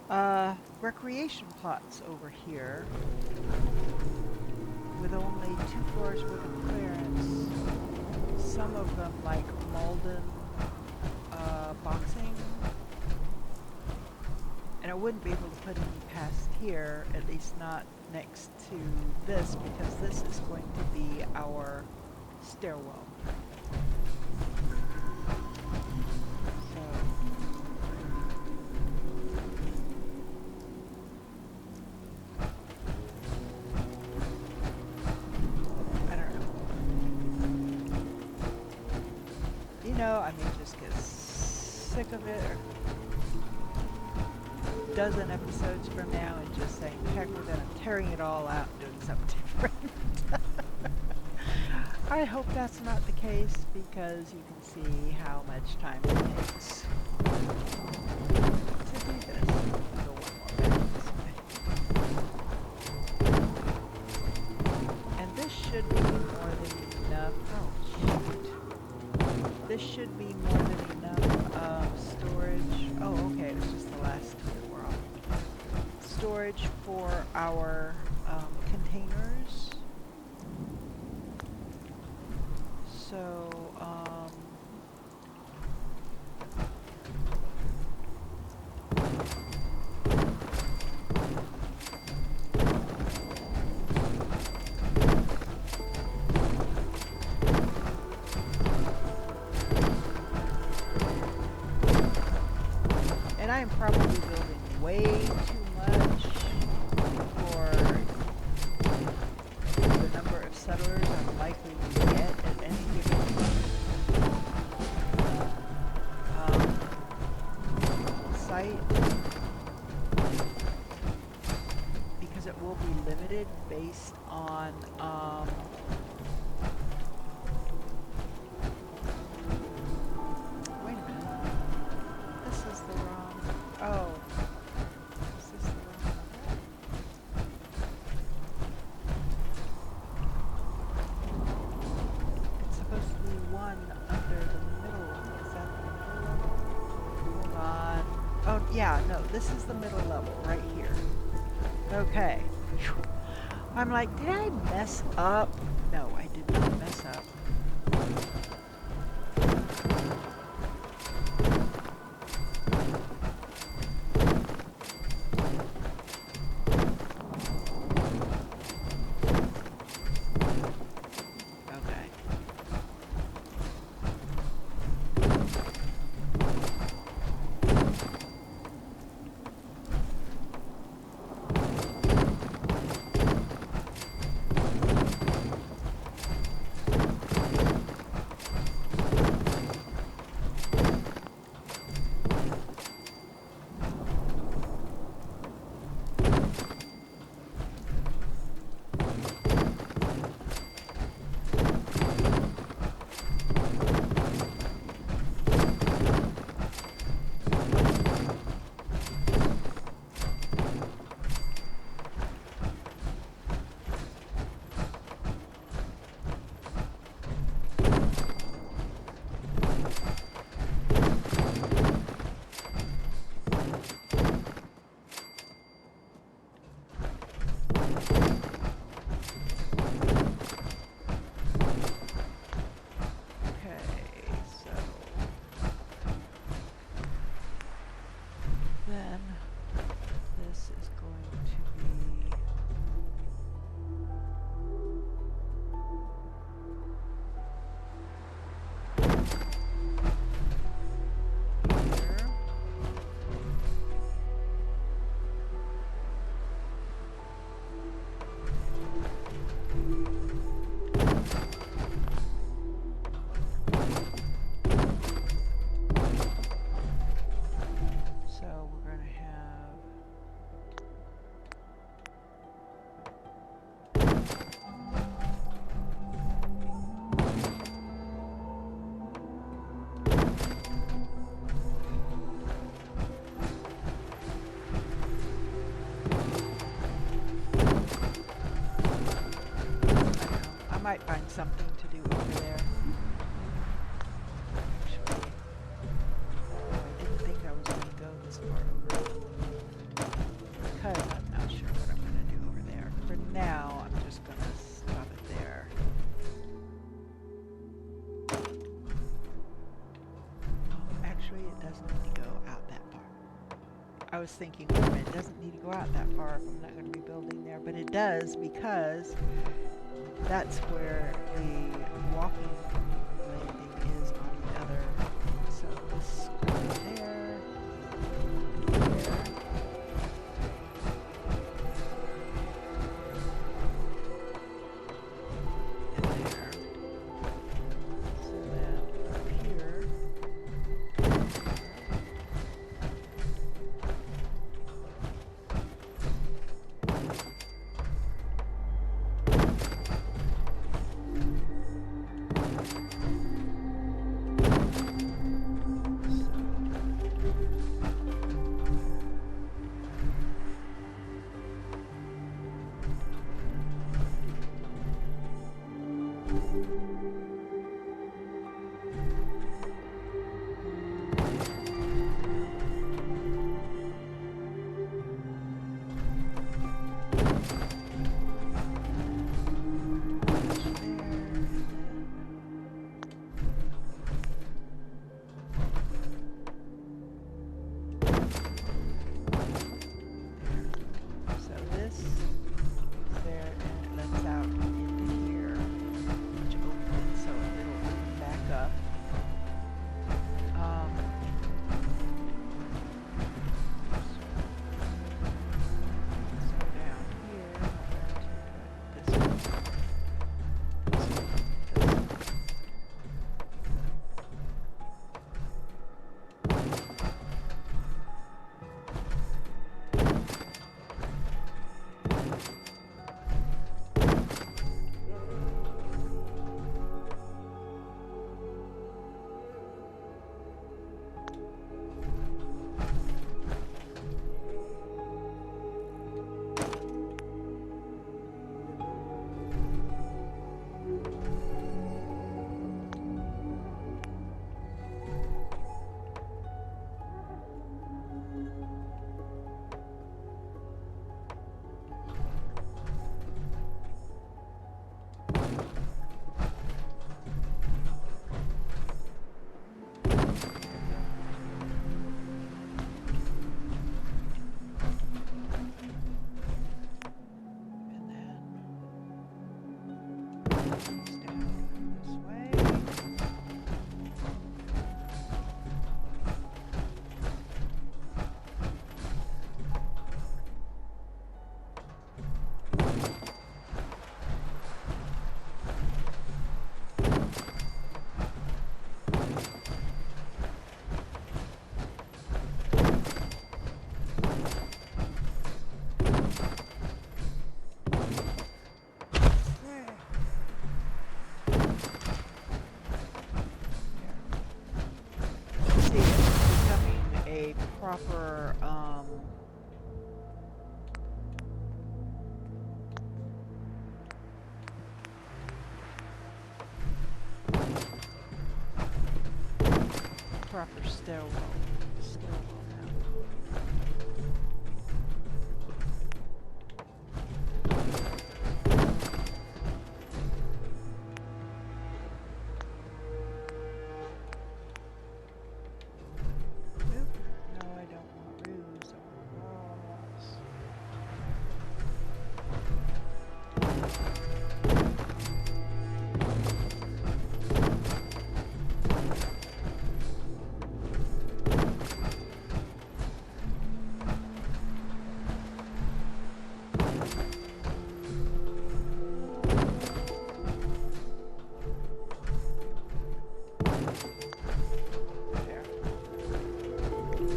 god, recreation plots over here with only 2 floors worth of clearance, some of them like Malden boxing, and I wouldn't be able to put any past here, at least not next to this, because this is going to be our stairwell. So know, I may just get sick of it, or a dozen episodes from now and just saying, heck with it, I'm tearing it all out and doing something different. I hope that's not the case because you can see how much time it takes to do this. I'll go one more round this way. And this should be more than enough. Oh, shoot. This should be more than enough storage. Oh, okay, it was just the last two that were off. Storage for our containers. So, and I am probably building way too much for the number of settlers I'm likely to get at any given site, because it will be limited based on wait a minute. This is the wrong. Oh, is this the wrong one? It's supposed to be one under the middle one. Is that the middle level? Hold on. Oh, yeah, no, this is the middle level right here. Okay. Phew. I'm like, did I mess up? No, I did not mess up. Okay. Then this is going to be here. So we're going to have I might find something to do over there. Actually, I didn't think I was going to go this far over because I'm not sure what I'm going to do over there. For now, I'm just going to stop it there. Actually, it doesn't need to go out that far. I was thinking, wait a minute, it doesn't need to go out that far if I'm not going to be building there, but it does because that's where the walking landing is on the other. So this goes there, there. And there. So that up here. Proper proper stairwell now. No, I don't want roofs. I want walls.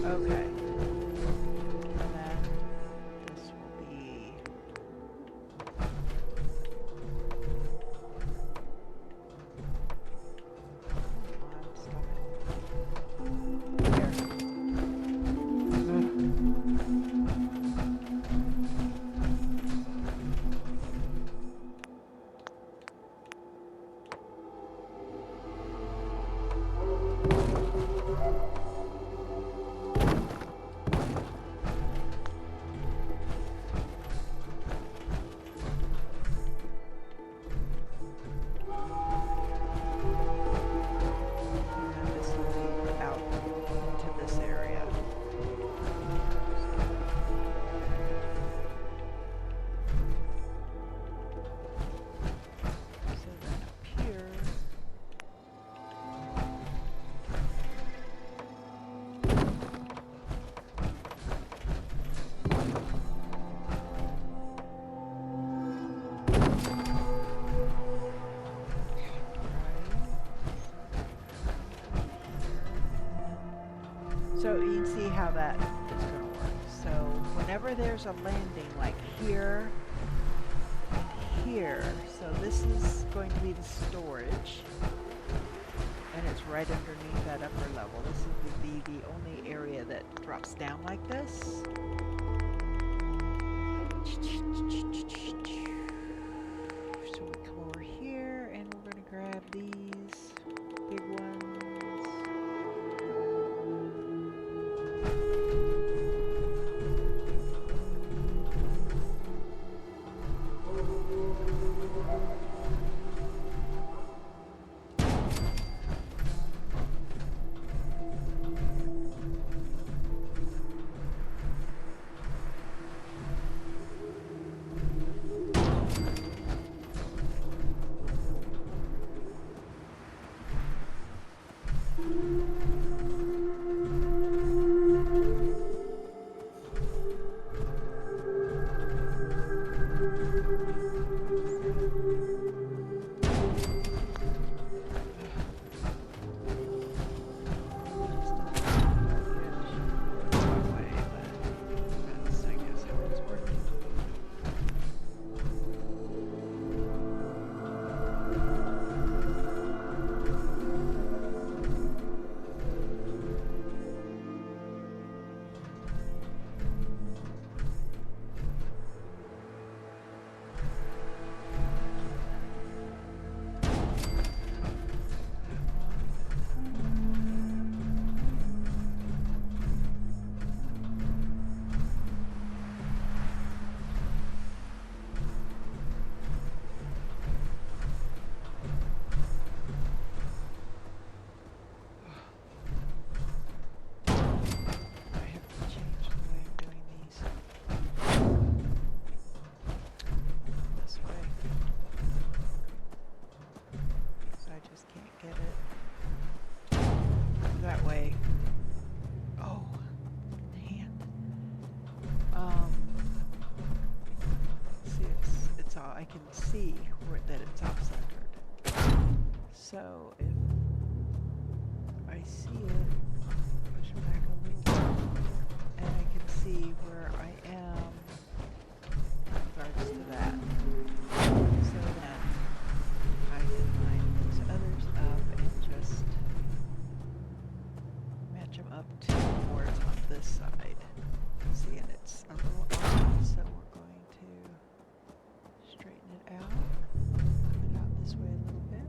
Okay. And then this will be So you can see how that is going to work. So whenever there's a landing like here and here, so this is going to be the storage. right underneath that upper level. This would be the only area that drops down like this. So we come over here and we're going to grab these big ones. I can see that it's off-centered. So if I see it, push it back a little bit, and I can see where I am in regards to that. So then I can line these others up and just match them up to where it's on this side. See, and it's a little off, so we're going to straighten it out, put it out this way a little bit.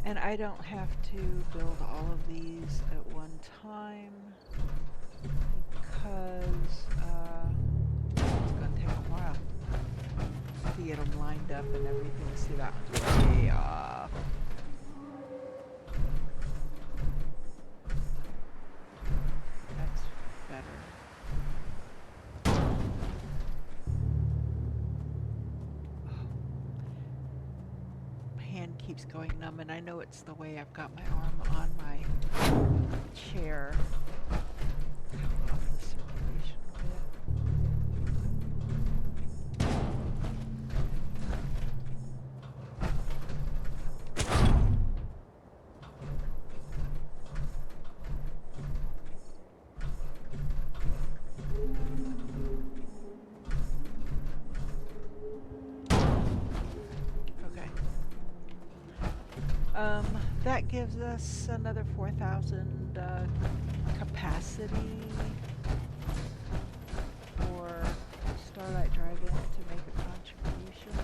And I don't have to build all of these at one time because it's going to take a while to get them lined up and everything. See, that one's way off. That's better. Hand keeps going numb, and I know it's the way I've got my arm on my chair. Off the circulation a bit. That gives us another 4,000 capacity for Starlight Drive-In to make a contribution.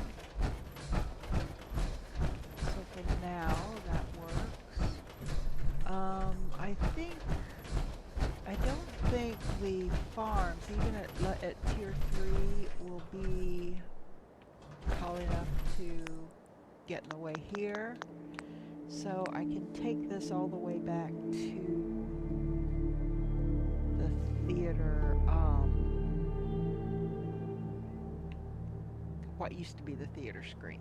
So for now, that works. I don't think the farms, even at tier 3, will be tall enough to get in the way here. So I can take this all the way back to the theater, what used to be the theater screen.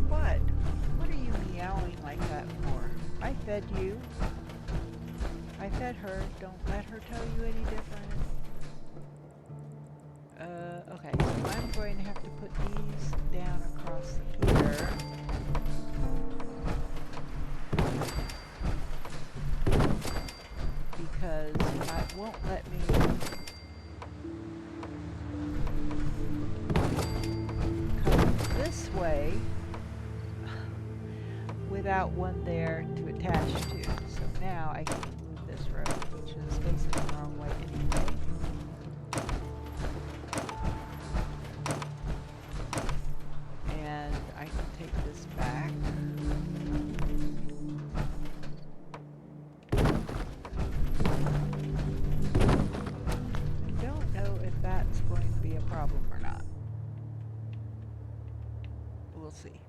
What? What are you meowing like that for? I fed you. I fed her. Don't let her tell you any different. Okay, so I'm going to have to put these down across here. Because it won't let me come this way without one there to attach to. So now I can move this road, which is facing the wrong way anyway. And I can take this back. I don't know if that's going to be a problem or not. We'll see.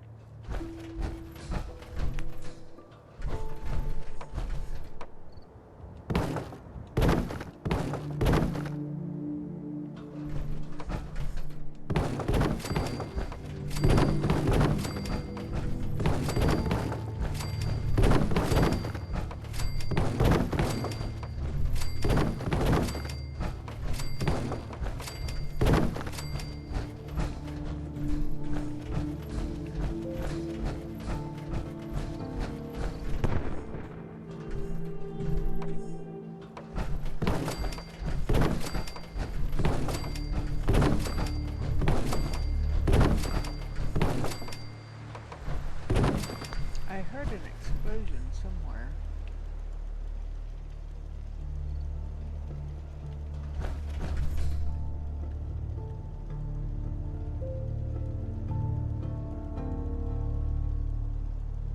I heard an explosion somewhere.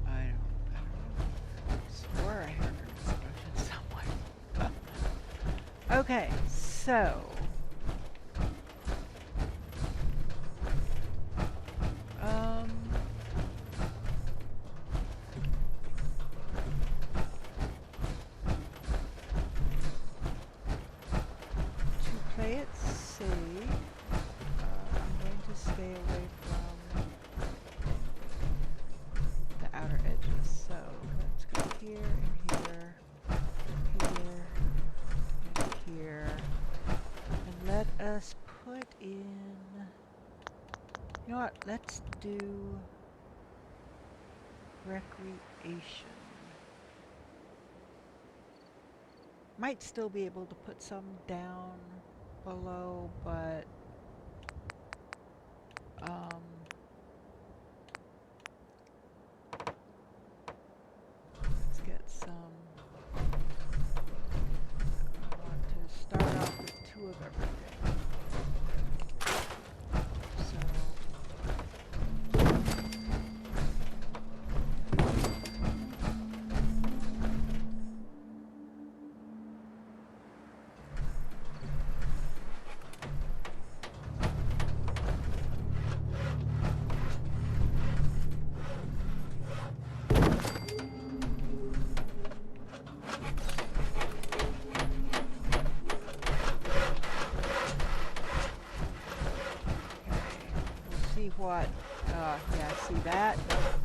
I don't know. I swore I heard an explosion somewhere. Okay, so to play it safe, I'm going to stay away from the outer edges. So let's go here and here, here and here, and let us put in. You know what? Let's do recreation. Might still be able to put some down below, but let's get some. I want to start off with 2 of everything. So what? Yeah, see that?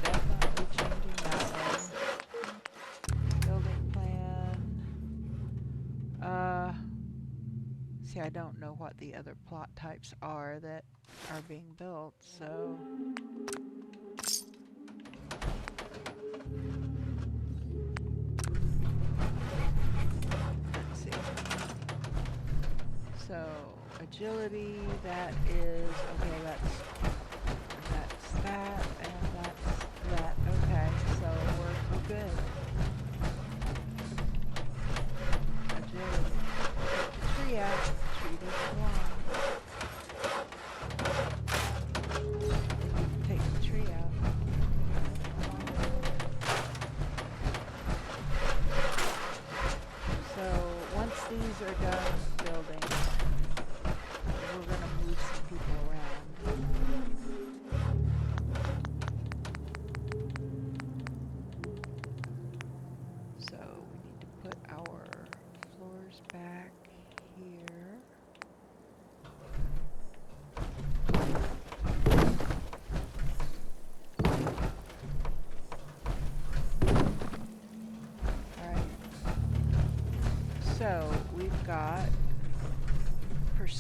Definitely changing that one. Building plan. See, I don't know what the other plot types are that are being built, so. Let's see. So, agility, that is, okay, that's that, and that's that. Okay, so we're good. Agility. Tree out. Tree doesn't belong.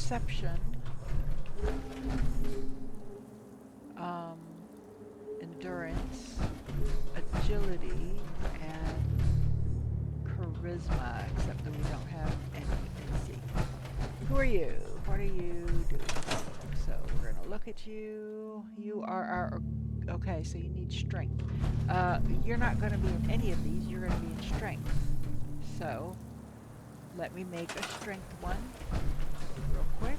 perception, endurance, agility, and charisma, except that we don't have any AC. Who are you? What are you doing? So we're gonna look at you. You are our, okay, so you need strength. You're not gonna be in any of these, you're gonna be in strength. So let me make a strength one real quick,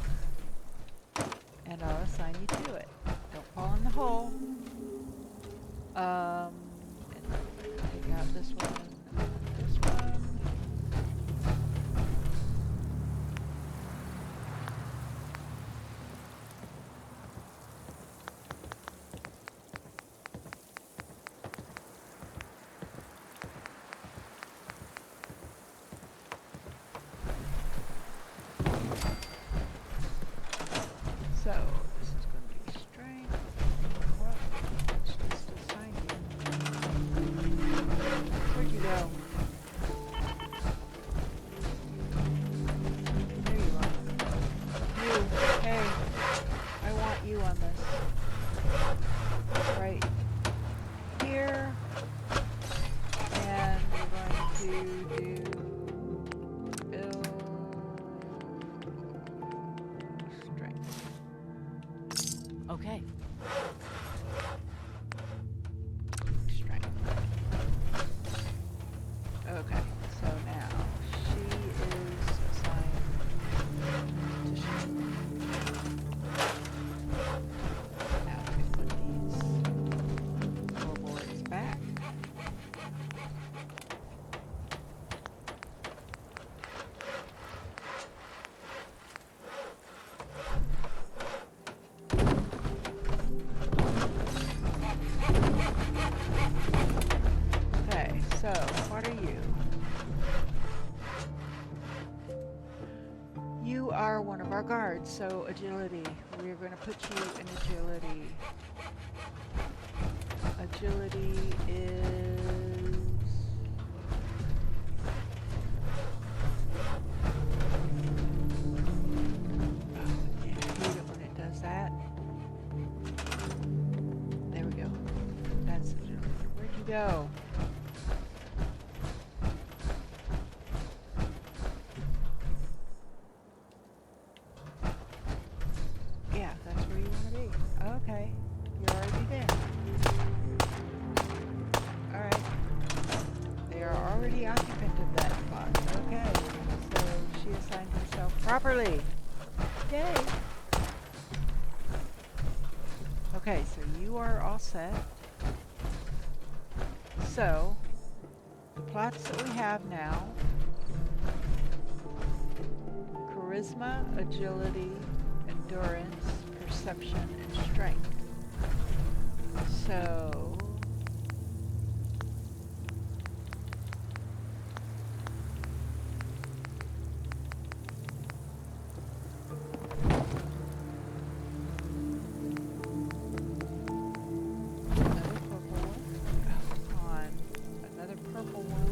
and I'll assign you to it. Don't fall in the hole. And take out this one and this one. So this is going to be strength. Well, let's just assign you. Where'd you go? There you are. You, hey, I want you on this. Right here. And we're going to do build strength. Okay. Strength. Okay, so now she is assigned to shoot. Now we can put these floorboards back. Okay, so what are you? You are one of our guards, so agility. We're going to put you in agility. Agility is... Oh, yeah, I hate it when it does that. There we go. That's agility. Where'd you go? Yeah, that's where you want to be. Okay, you're already there. Alright. They are already occupant of that spot. Okay, so she assigned herself properly. Yay! Okay, so you are all set. So, the plots that we have now: charisma, agility, endurance, perception, and strength. So another purple one. Oh, come on. Another purple one.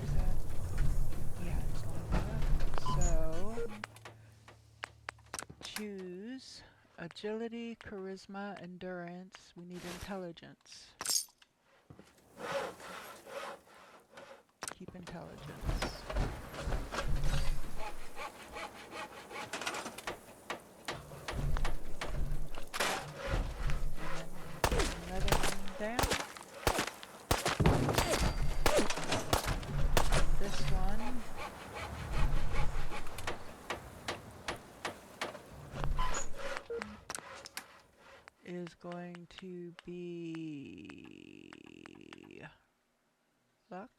Is that? Yeah, it's lined up. So choose agility, charisma, endurance. We need intelligence. Keep intelligence. And then another one down. This one is going to be luck.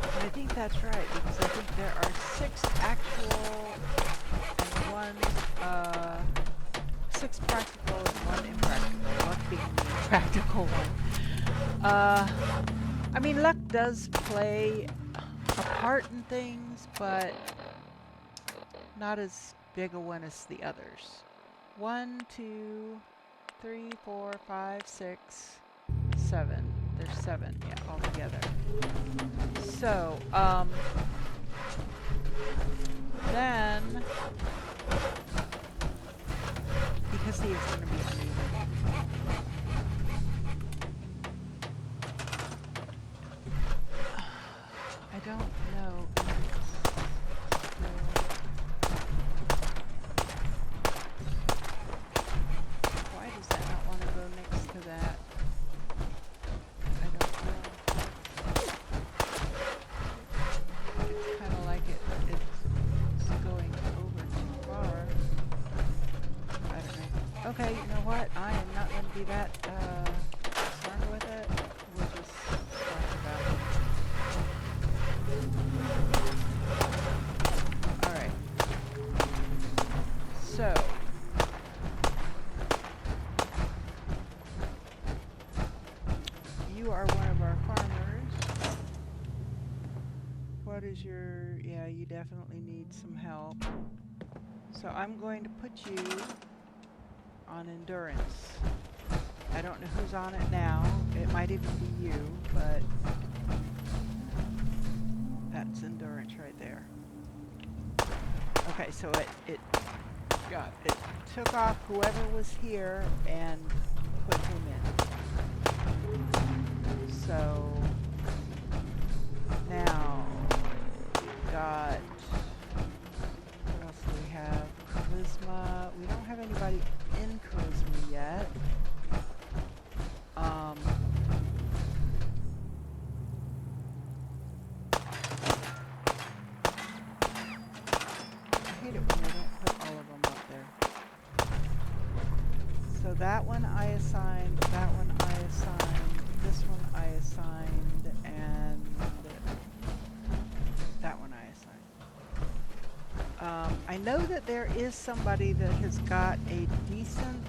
And I think that's right, because I think there are 6 actual and 6 practical and 1 impractical. 1 being the impractical one. I mean, luck does play a part in things, but not as big a one as the others. 1, 2, 3, 4, 5, 6, 7. There's 7, yeah, altogether. So, then, because he is going to be uneven, I don't know if it's why does that not want to go next to that? I don't know. It's kind of like it's going over too far. I don't know. Okay, you know what? I am not going to be that concerned with it. We'll just talk about it. Alright. So. You are one of our farmers. What is your... Yeah, you definitely need some help. So I'm going to put you on endurance. I don't know who's on it now. It might even be you, but that's endurance right there. Okay, so it took off whoever was here and put him in. So now we've got, what else do we have? Charisma. We don't have anybody in charisma yet. I hate it when they don't put all of them up there. So that one I assigned, that one I assigned, this one I assigned, and that one I assigned. I know that there is somebody that has got a decent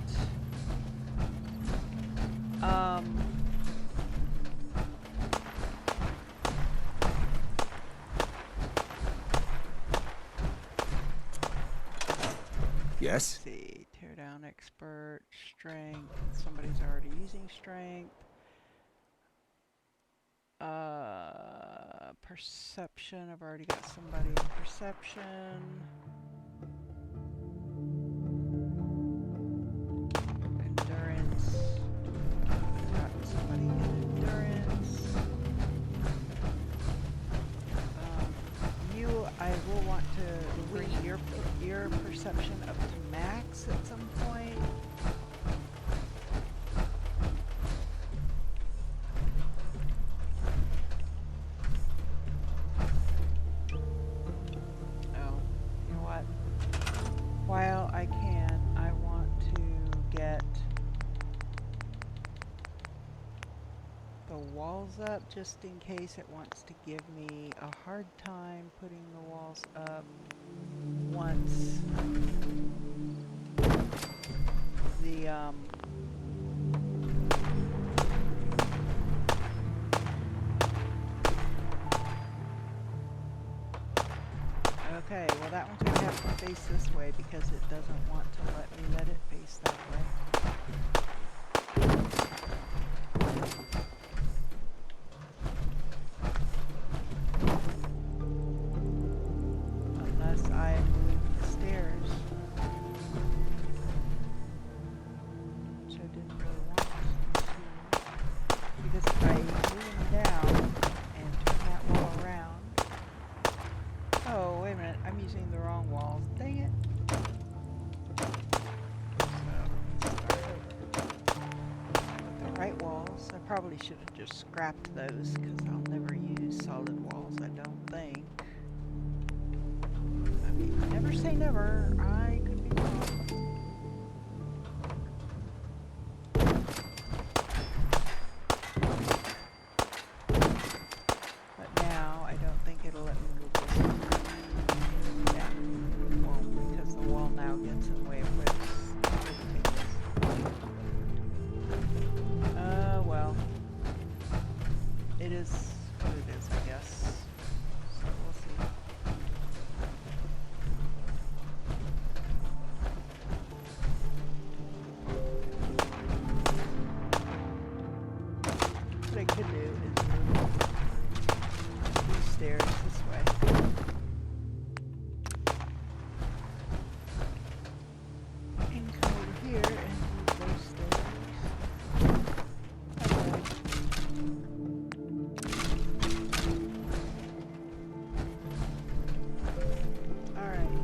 Yes? let's see, tear down expert, strength, somebody's already using strength. Perception, I've already got somebody in perception. Endurance, got somebody in endurance. You, I will want to bring your perception up to max at some point. Oh, you know what? While I can, I want to get the walls up just in case it wants to give me a hard time putting the walls up once the okay, well that one's going to have to face this way because it doesn't want to let it face that way. Unless I move the stairs, which I didn't really want to, because if I move them down and turn that wall around. Oh, wait a minute, I'm using the wrong walls. Dang it. So, start over. With the right walls, I probably should have just scrapped those because I'll never use solid walls, I don't think. I mean, never say never. I could be wrong. But now, I don't think it'll let me move this one. Yeah, it won't because the wall now gets in the way of where the thing is. Well. is what it is, I guess. So we'll see. What I could do is move these stairs this way. And come over here and move those stairs. Okay. Alright.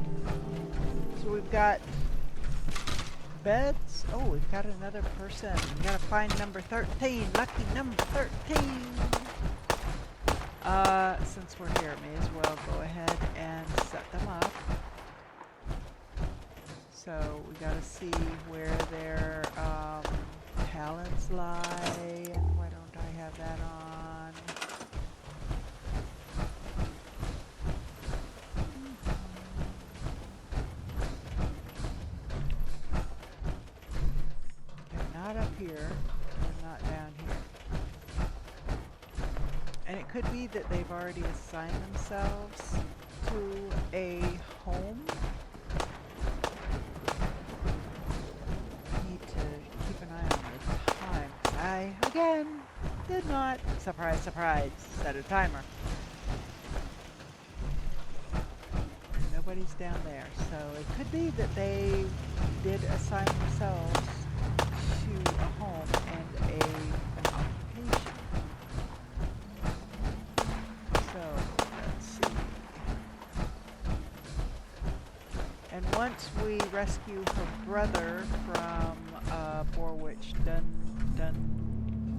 So we've got beds. Oh, we've got another person. We gotta find number 13. Lucky number 13. Since we're here, may as well go ahead and set them up. So we gotta see where their talents lie. And why don't I have that on? They're not up here. They're not down here. And it could be that they've already assigned themselves to a home. I need to keep an eye on the time. I, again, did not, surprise, surprise, set a timer. Nobody's down there, so it could be that they did assign themselves to a home and an occupation. So, let's see. And once we rescue her brother from Borwich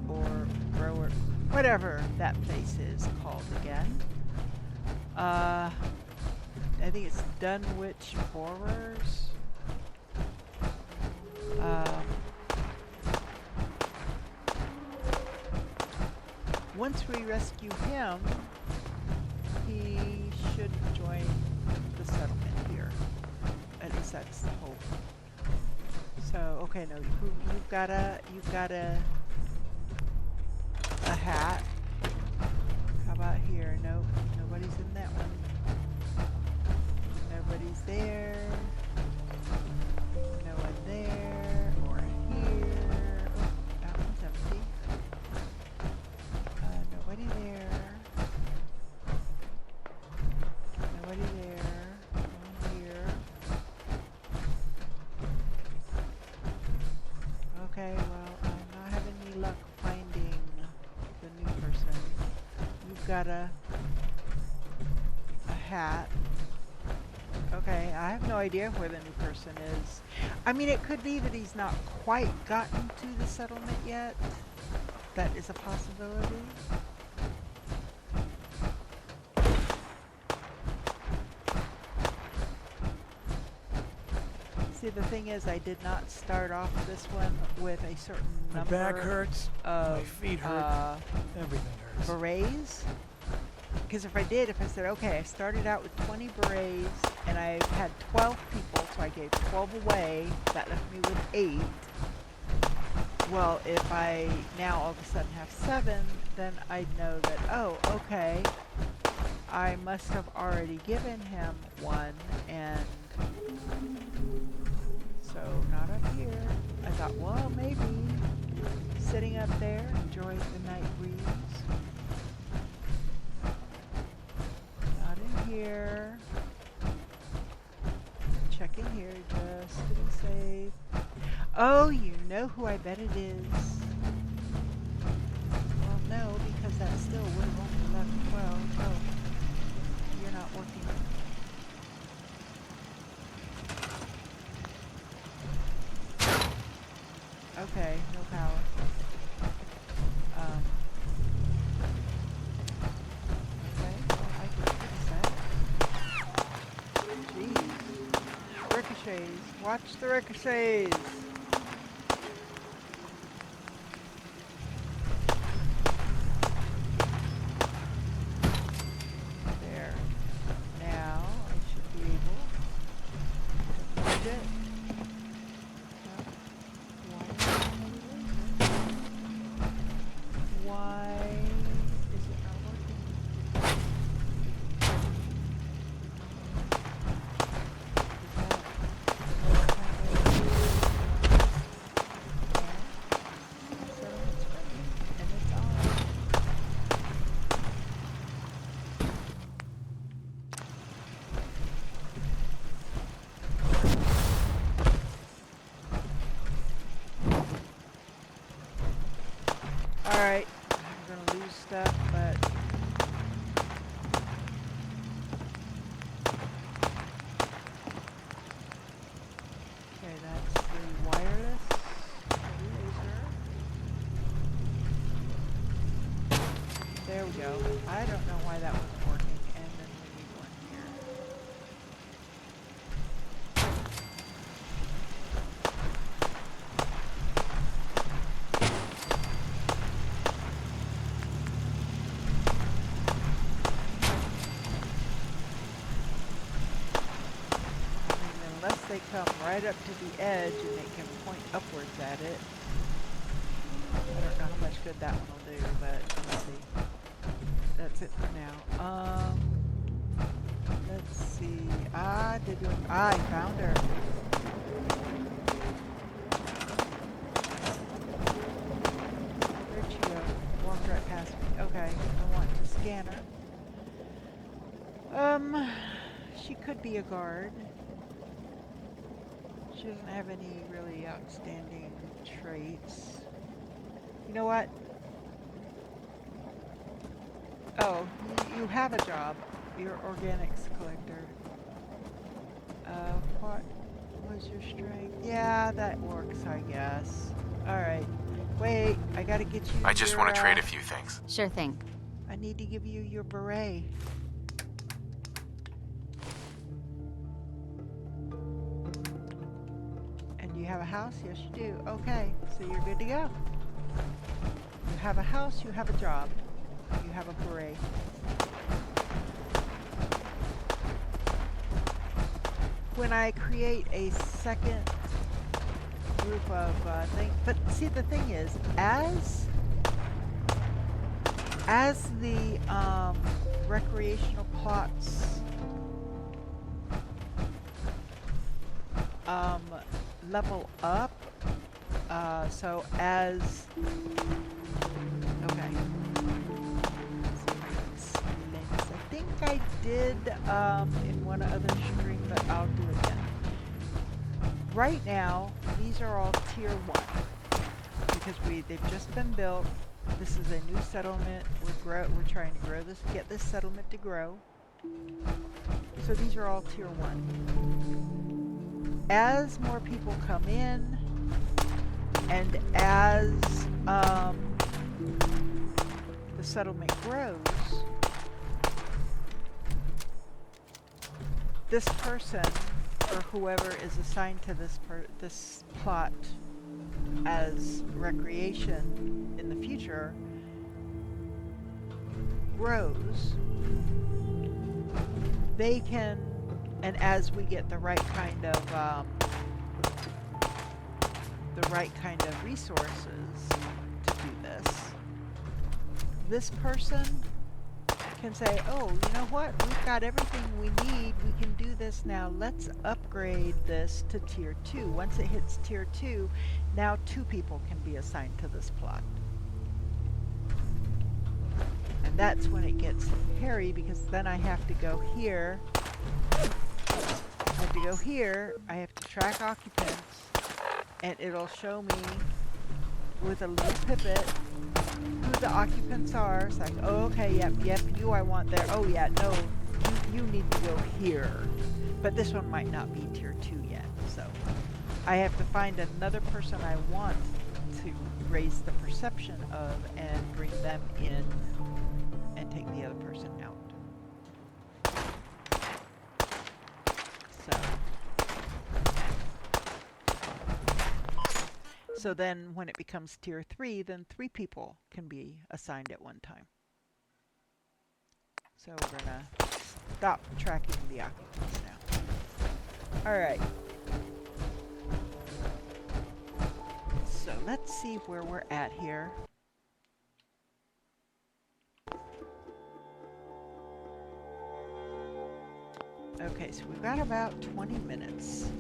or Brower, whatever that place is called again. I think it's Dunwich Borers. Once we rescue him, he should join the settlement here. At least that's the hope. So, okay, no, you've got a hat. How about here? Nope, nobody's in that one. Nobody's there. No one there or here. Oh, that one's empty. Nobody there. Nobody there. No one here. Okay, well, I'm not having any luck finding the new person. You've got a hat. Okay, I have no idea where the new person is. I mean, it could be that he's not quite gotten to the settlement yet. That is a possibility. See, the thing is, I did not start off this one with a certain number. My back hurts, my feet hurt, everything hurts. Berets. Because if I said, okay, I started out with 20 berets, and I had 12 people, so I gave 12 away, that left me with 8. Well, if I now all of a sudden have 7, then I'd know that, oh, okay, I must have already given him 1, and so not up here. I thought, well, maybe sitting up there, enjoying the night breeze. Not in here. Checking here, just to be safe. Oh, you know who I bet it is. Well, no, because that still would have only left 12. Oh, you're not working. Okay, no power. Okay, well, I can fix that. Jeez. Ricochets. Watch the ricochets. There. Now, I should be able to move it. Why is it I don't know why that wasn't working. And then we need one here. I mean, unless they come right up to the edge and they can point upwards at it. I don't know how much good that one will do, but let's see. That's it for now. Let's see. I found her. Where'd she go? Walked right past me. Okay, I want to scan her. She could be a guard. She doesn't have any really outstanding traits. You know what? Oh, you have a job. You're organics collector. What was your strength? Yeah, that works, I guess. Alright. Wait, I gotta get you I just your, want to trade a few things. Sure thing. I need to give you your beret. And you have a house? Yes, you do. Okay, so you're good to go. You have a house, you have a job. You have a beret. When I create a second group of things, but see the thing is, as the recreational plots level up, so as okay. I think I did in one other stream, but I'll do it again. Right now, these are all tier 1 because they've just been built. This is a new settlement. We're trying to grow this, get this settlement to grow. So these are all tier 1. As more people come in, and as the settlement grows, this person or whoever is assigned to this plot as recreation in the future grows. They can, and as we get the right kind of resources to do this person can say, oh, you know what? We've got everything we need. We can do this now. Let's upgrade this to tier 2. Once it hits tier 2, now 2 people can be assigned to this plot. And that's when it gets hairy, because then I have to go here. I have to track occupants, and it'll show me with a little pipet who the occupants are. It's like, oh, okay, yep, you I want there. Oh yeah, no, you need to go here. But this one might not be tier 2 yet, so I have to find another person I want to raise the perception of and bring them in and take the other person out. So then when it becomes tier 3, then 3 people can be assigned at one time. So we're gonna stop tracking the occupants now. Alright. So let's see where we're at here. Okay, so we've got about 20 minutes.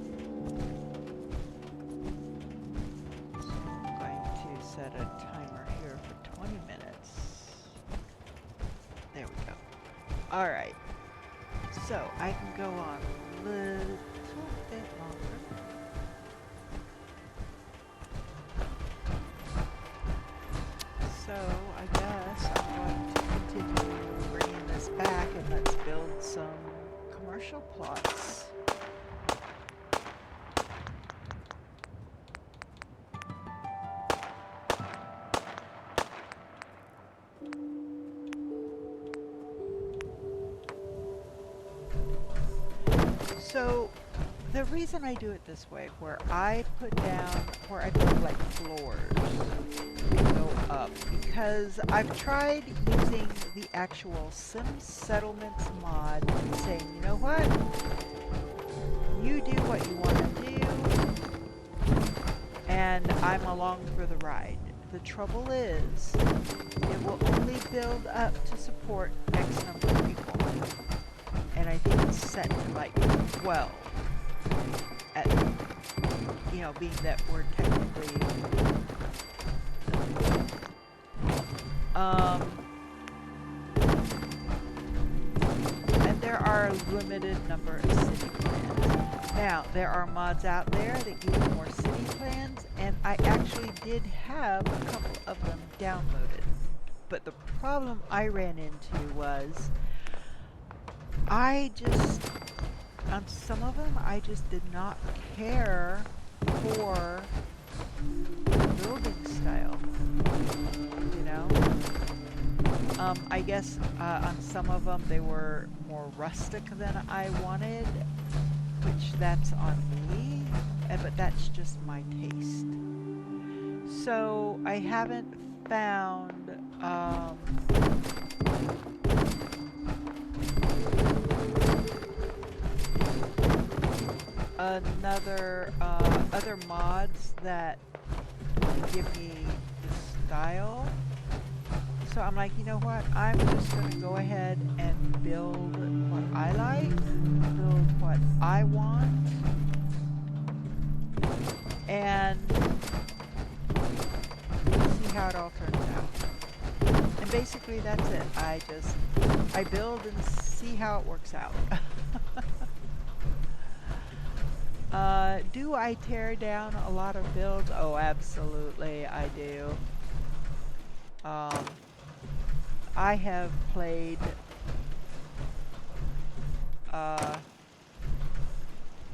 Set a timer here for 20 minutes. There we go. Alright. So I can go on a little bit longer. So I guess I'm going to continue bringing this back, and let's build some commercial plots. So the reason I do it this way, where I build like floors and go up, because I've tried using the actual Sim Settlements mod and saying, you know what? You do what you want to do, and I'm along for the ride. The trouble is, it will only build up to support X number of people. And I think it's set to like 12. At, being that we're technically... and there are a limited number of city plans. Now, there are mods out there that give you more city plans, and I actually did have a couple of them downloaded. But the problem I ran into was, on some of them, I just did not care for the building style, you know? I guess on some of them they were more rustic than I wanted, which that's on me, but that's just my taste. So I haven't found other mods that give me the style. So I'm like, you know what? I'm just going to go ahead and build what I like, build what I want, and see how it all turns out. And basically that's it. I build and see how it works out. Do I tear down a lot of builds? Oh, absolutely, I do. I have played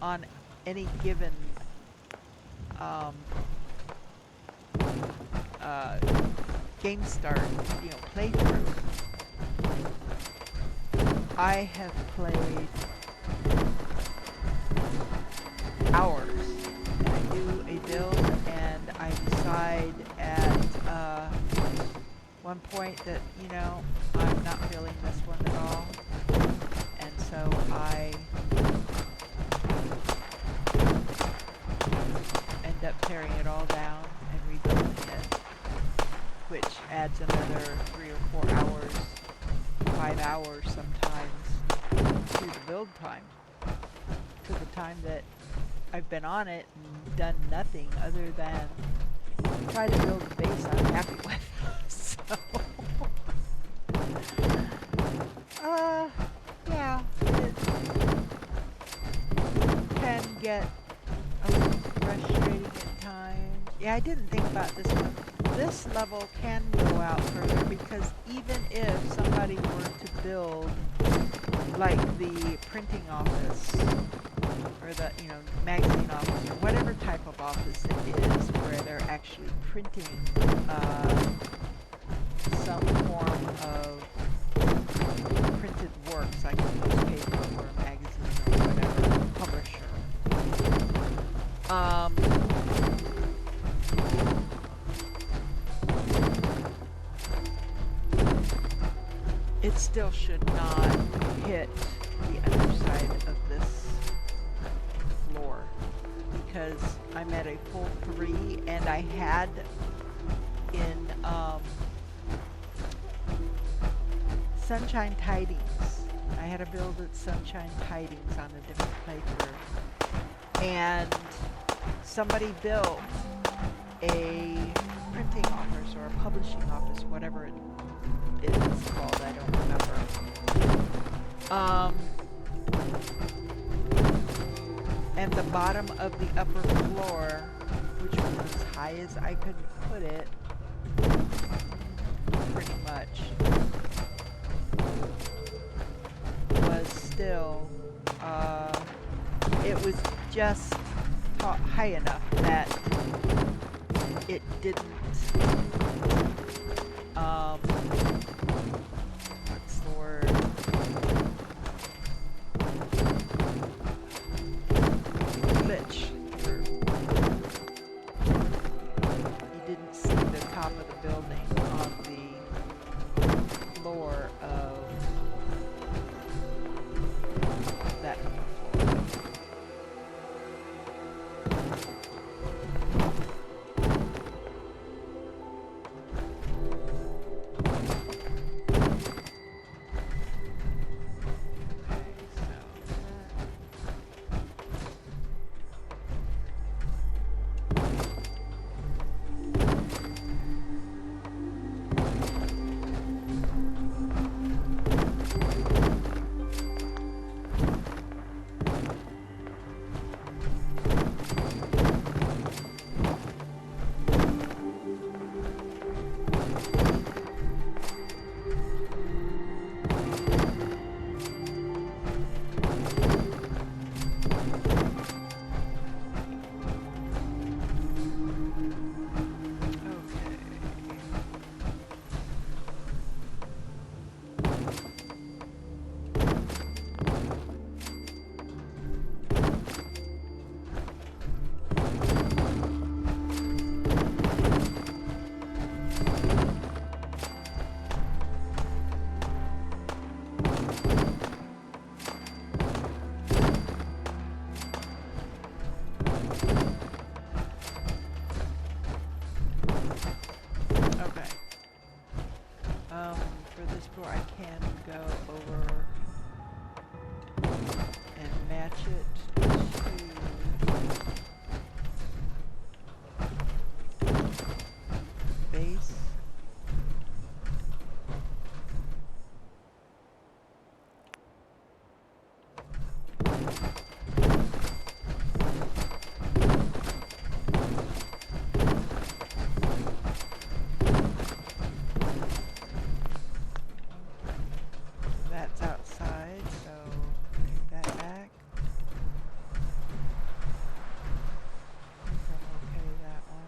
on any given game start, playthrough. I have played hours. And I do a build and I decide at one point that, I'm not feeling this one at all. And so I end up tearing it all down and rebuilding it, which adds another 3 or 4 hours, 5 hours sometimes to the build time, to the time that I've been on it and done nothing other than try to build a base I'm happy with. So, yeah, it can get a little frustrating at times. Yeah, I didn't think about this one. This level can go out further because even if somebody were to build like the printing office or the, magazine office or whatever type of office it is where they're actually printing some form of printed works like a newspaper or a magazine or whatever, publisher. It still should not hit the underside of this floor because I'm at a full 3 and I had in Sunshine Tidings. I had a build at Sunshine Tidings on a different playthrough. And somebody built a printing office or a publishing office, whatever it is called, I don't remember. And the bottom of the upper floor, which was as high as I could put it, pretty much, was still, it was just high enough that it didn't, what's the word? That's outside, so take that back. I think I'm okay with that one.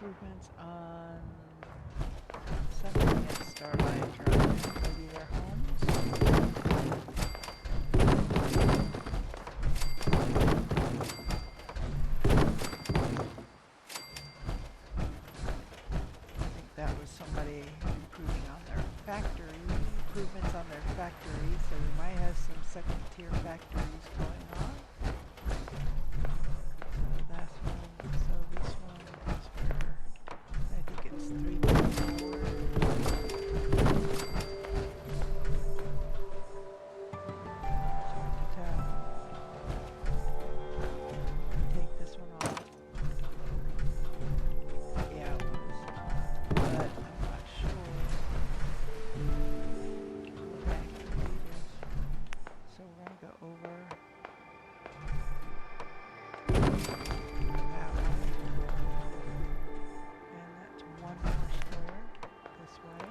Improvements on something at Starlight Drive. Maybe their homes. I think that was somebody improving on their factory. Improvements on their factory, so we might have some second tier factories going on. So that's one. So this one is where I think it's 3.4. Hard to tell. Take this one off. Yeah, it was. But I'm not sure. Okay, creative. So we're gonna go over that one. And that's one more store this way.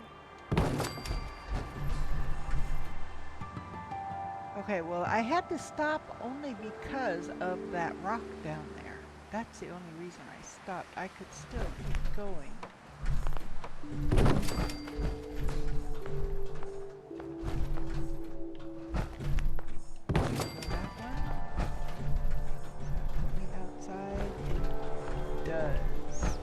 Okay, well I had to stop only because of that rock down there. That's the only reason I stopped. I could still keep going. So that one. Does that put me outside? It does,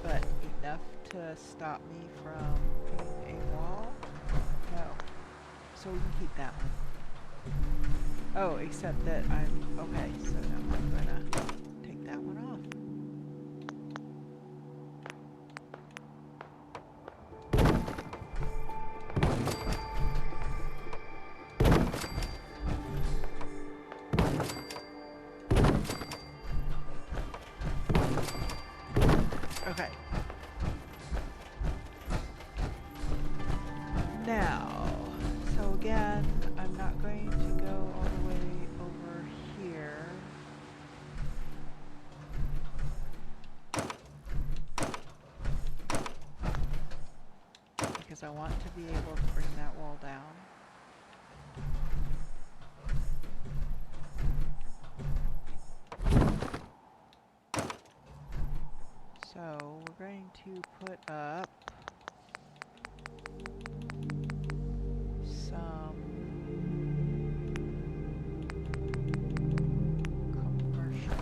but enough to stop me from putting a wall? No. So we can keep that one. Oh, except that I'm okay, so now I'm gonna take that one off. Okay. Now, so again, I'm not going to go all the way over here. Because I want to be able to bring that wall down. So we're going to put up some commercial.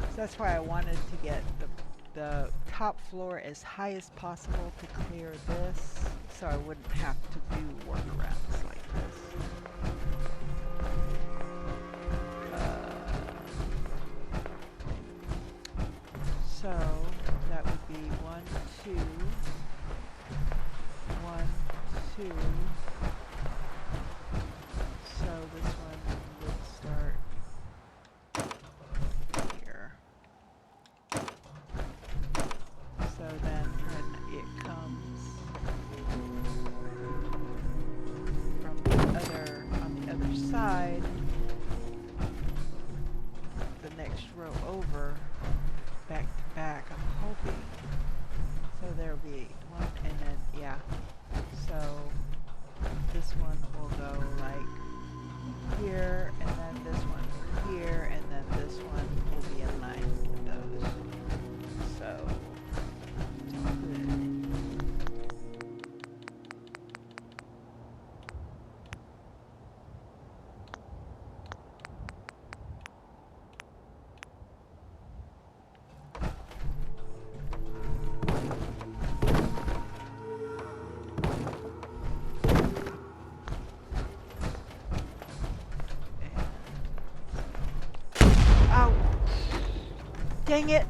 So that's why I wanted to get the top floor as high as possible to clear this, so I wouldn't have to do workarounds like this. So that would be 1, 2, 1, 2. So this one would start here. So then when it comes from the other, on the other side, the next row over, back to back, I'm hoping Dang it!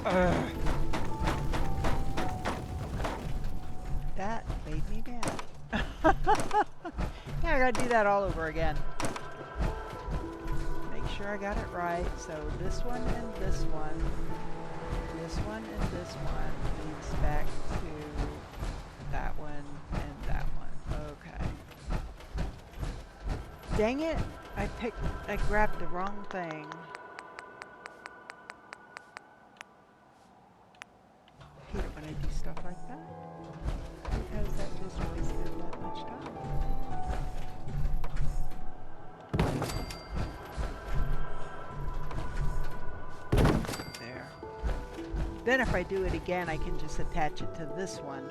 Ugh. That made me mad. Yeah, I gotta do that all over again. Make sure I got it right. So this one and this one. This one and this one leads back to that one and that one. Okay. Dang it! I grabbed the wrong thing. I hate it when I do stuff like that. Because that just wasted that much time. There. Then if I do it again, I can just attach it to this one.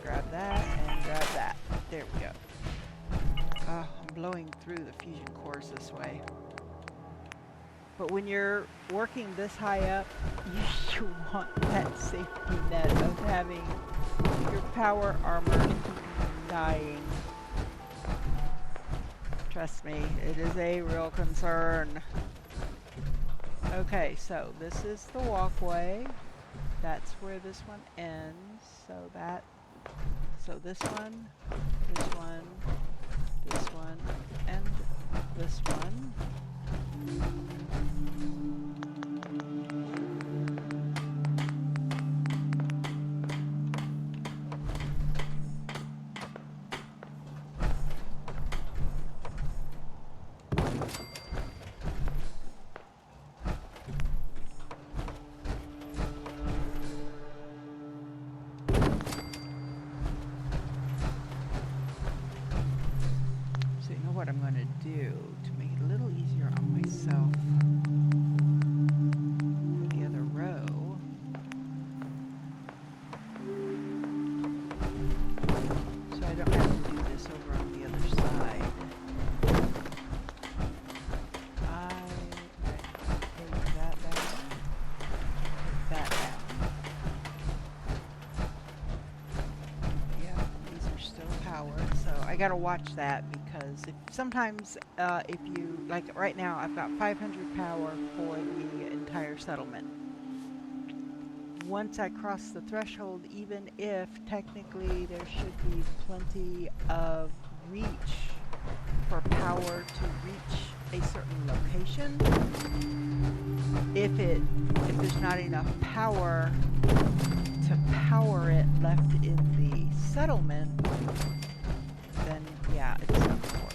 Grab that and grab that. There we go. I'm blowing through the fusion cores this way. But when you're working this high up, you want that safety net of having your power armor dying. Trust me, it is a real concern. Okay, so this is the walkway. That's where this one ends. So this one, this one, this one, and this one. So you know what I'm going to do to make it a little easier on myself for the other row. So I don't have to do this over on the other side. I take that down, take that down. Yeah, these are still powered, so I gotta watch that because sometimes if you, like right now I've got 500 power for the entire settlement. Once I cross the threshold, even if technically there should be plenty of reach for power to reach a certain location, if there's not enough power to power it left in the settlement, then yeah, it's not gonna work.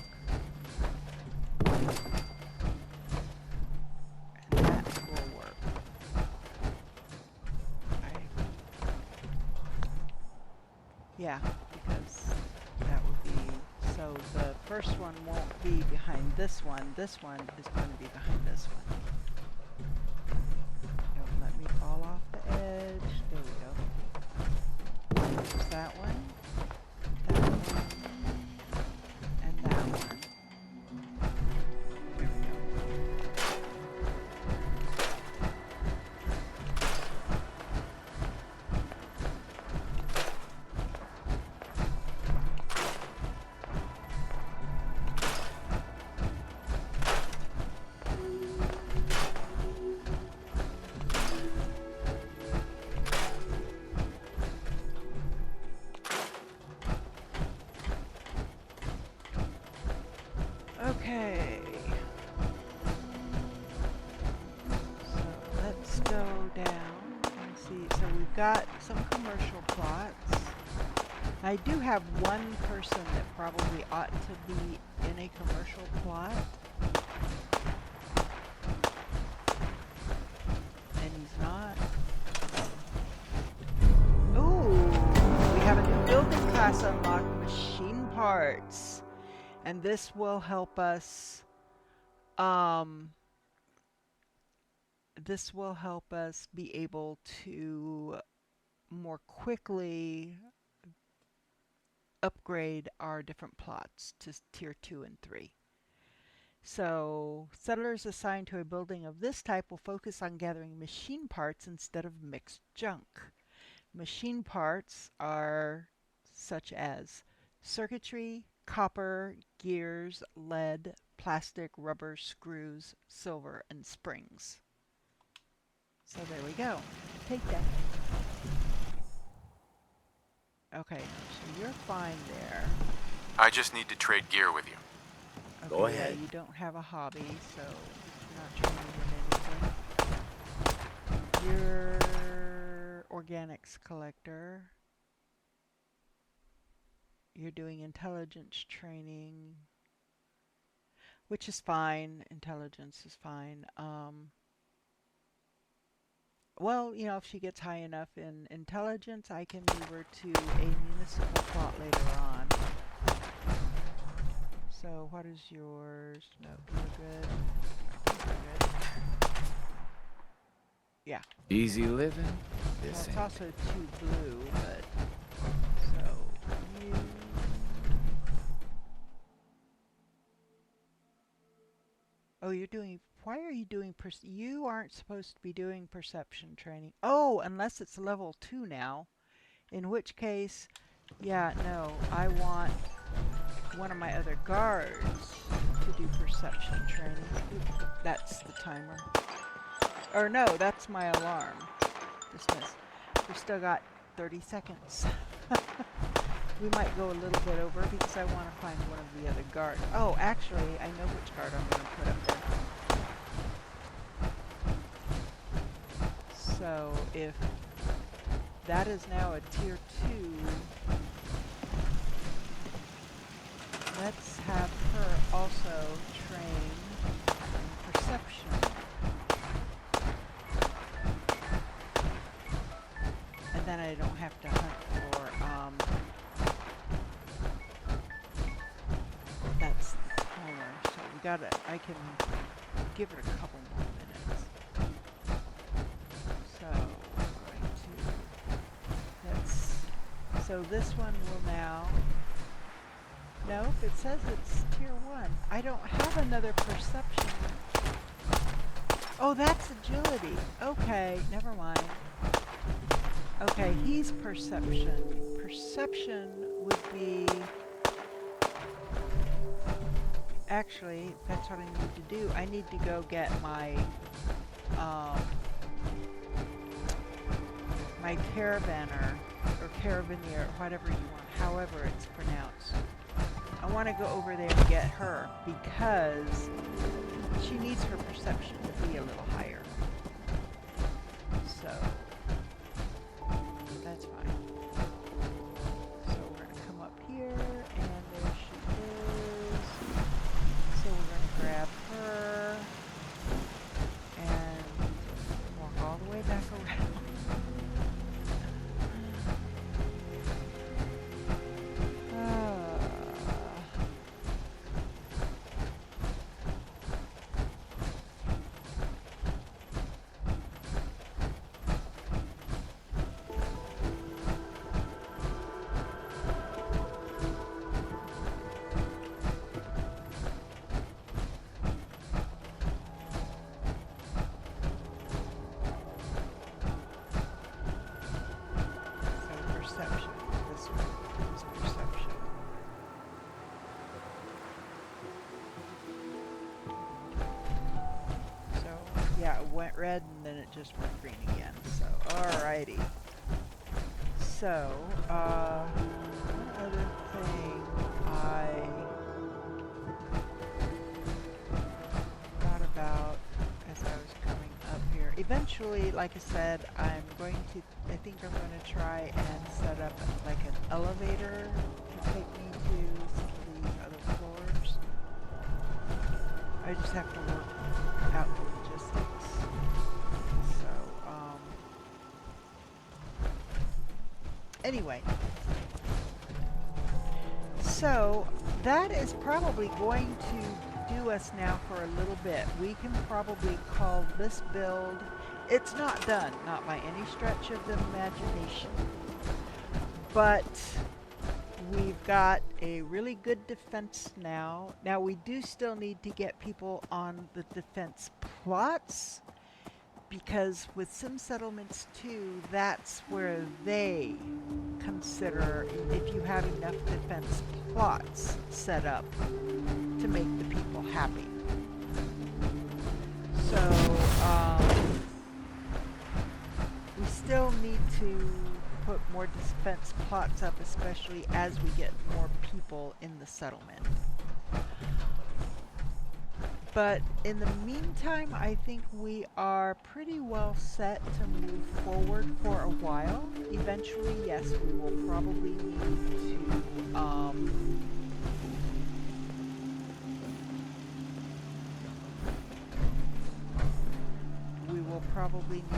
And that will work. Yeah, because that would be, so the first one won't be behind this one. This one is going to be behind this one. Don't let me fall off the edge. There we go. There's that one, and that one. There we go. Okay. So let's go down and see. So we've got some commercial plots. I do have one person that probably ought to be in a commercial plot. And he's not. Ooh, we have a new building class unlocked, machine parts. And this will help us, be able to more quickly upgrade our different plots to tier 2 and 3. So settlers assigned to a building of this type will focus on gathering machine parts instead of mixed junk. Machine parts are such as circuitry, copper, gears, lead, plastic, rubber, screws, silver, and springs. So there we go. Take that. Okay, so you're fine there. I just need to trade gear with you. Okay, Go yeah, ahead. you don't have a hobby, so you're not training in anything. You're organics collector. You're doing intelligence training, which is fine. Intelligence is fine. Well, you know, if she gets high enough in intelligence, I can move her to a municipal plot later on. So what is yours? No, you're good. You're good. Yeah. Easy living. Well, This it's ain't. also 2 blue, but so you. Oh, you're doing. Why are you doing? You aren't supposed to be doing perception training. Oh, unless it's level 2 now. In which case, yeah, no, I want one of my other guards to do perception training. Oop, that's the timer. Or no, that's my alarm. Dismiss. We still got 30 seconds. We might go a little bit over because I want to find one of the other guards. Oh, actually, I know which guard I'm going to put up there. So if that is now a tier 2, let's have her also train in perception. And then I don't have to hunt for, that's the timer. So we gotta, I can give it a couple more minutes. So we're going to, so this one will now, nope, it says it's tier 1. I don't have another perception. Oh, that's agility. Okay, never mind. Okay, he's perception. Perception would be... Actually, that's what I need to do. I need to go get my... my caravaner, or caravaneer, whatever you want, however it's pronounced. I want to go over there and get her, because she needs her perception to be a little higher. So... that's fine. So we're going to come up here, and there she is. So we're going to grab her, and walk all the way back around. So perception. This one is perception. So yeah, it went red and then it just went green again. So alrighty. So one other thing I thought about as I was coming up here. Eventually, like I said, I think I'm going to try and set up like an elevator to take me to some of these other floors. I just have to work out the logistics. So, anyway. So, that is probably going to do us now for a little bit. We can probably call this build, it's not done, not by any stretch of the imagination, but we've got a really good defense now. Now we do still need to get people on the defense plots, because with sim settlements too, that's where they consider if you have enough defense plots set up to make the people happy. So we still need to put more defense plots up, especially as we get more people in the settlement. But in the meantime, I think we are pretty well set to move forward for a while. Eventually, yes, we will probably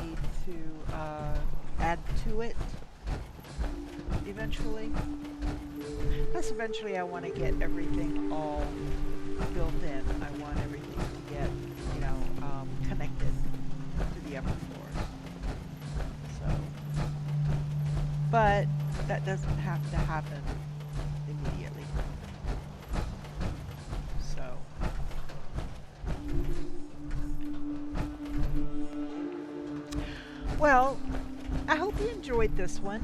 need to add to it eventually. Plus, eventually, I want to get everything all built in. I want everything to get, connected to the upper floors. So, but that doesn't have to happen immediately. So, well, I hope you enjoyed this one.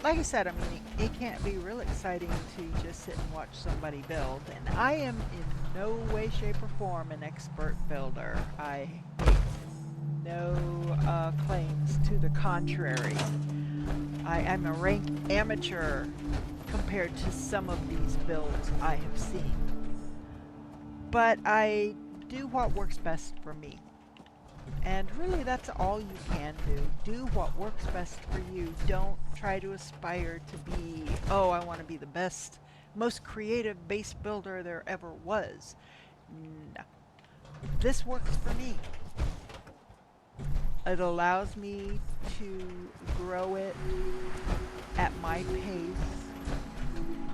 Like I said, I mean, it can't be real exciting to just sit and watch somebody build. And I am in no way, shape, or form an expert builder. I make no claims to the contrary. I am a rank amateur compared to some of these builds I have seen. But I do what works best for me. And really, that's all you can do. Do what works best for you. Don't try to aspire to be, oh, I want to be the best, most creative base builder there ever was. No. This works for me. It allows me to grow it at my pace.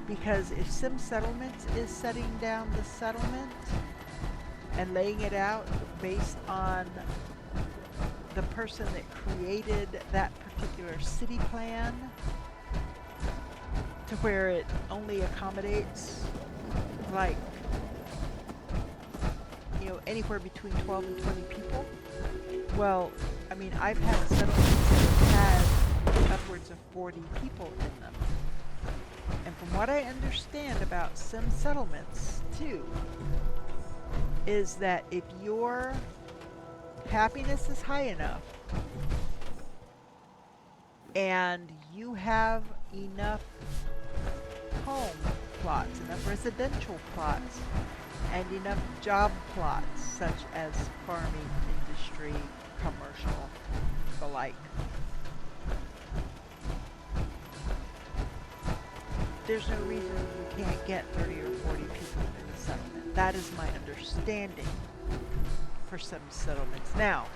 Because if Sim Settlements is setting down the settlement and laying it out based on the person that created that particular city plan to where it only accommodates like anywhere between 12 and 20 people. Well, I mean, I've had settlements that have had upwards of 40 people in them. And from what I understand about sim settlements too, is that if your happiness is high enough and you have enough home plots, enough residential plots, and enough job plots such as farming, industry, commercial, the like, there's no reason you can't get 30 or 40 people in the settlement. That is my understanding for some settlements. Now,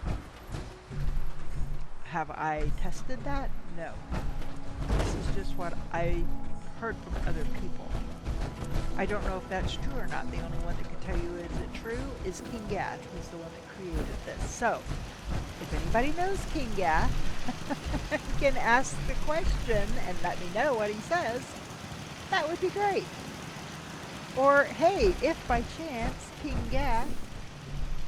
have I tested that? No. This is just what I heard from other people. I don't know if that's true or not. The only one that can tell you is it true is King Gath. He's the one that created this. So, if anybody knows King Gath, can ask the question and let me know what he says. That would be great. Or, hey, if by chance, King Gath,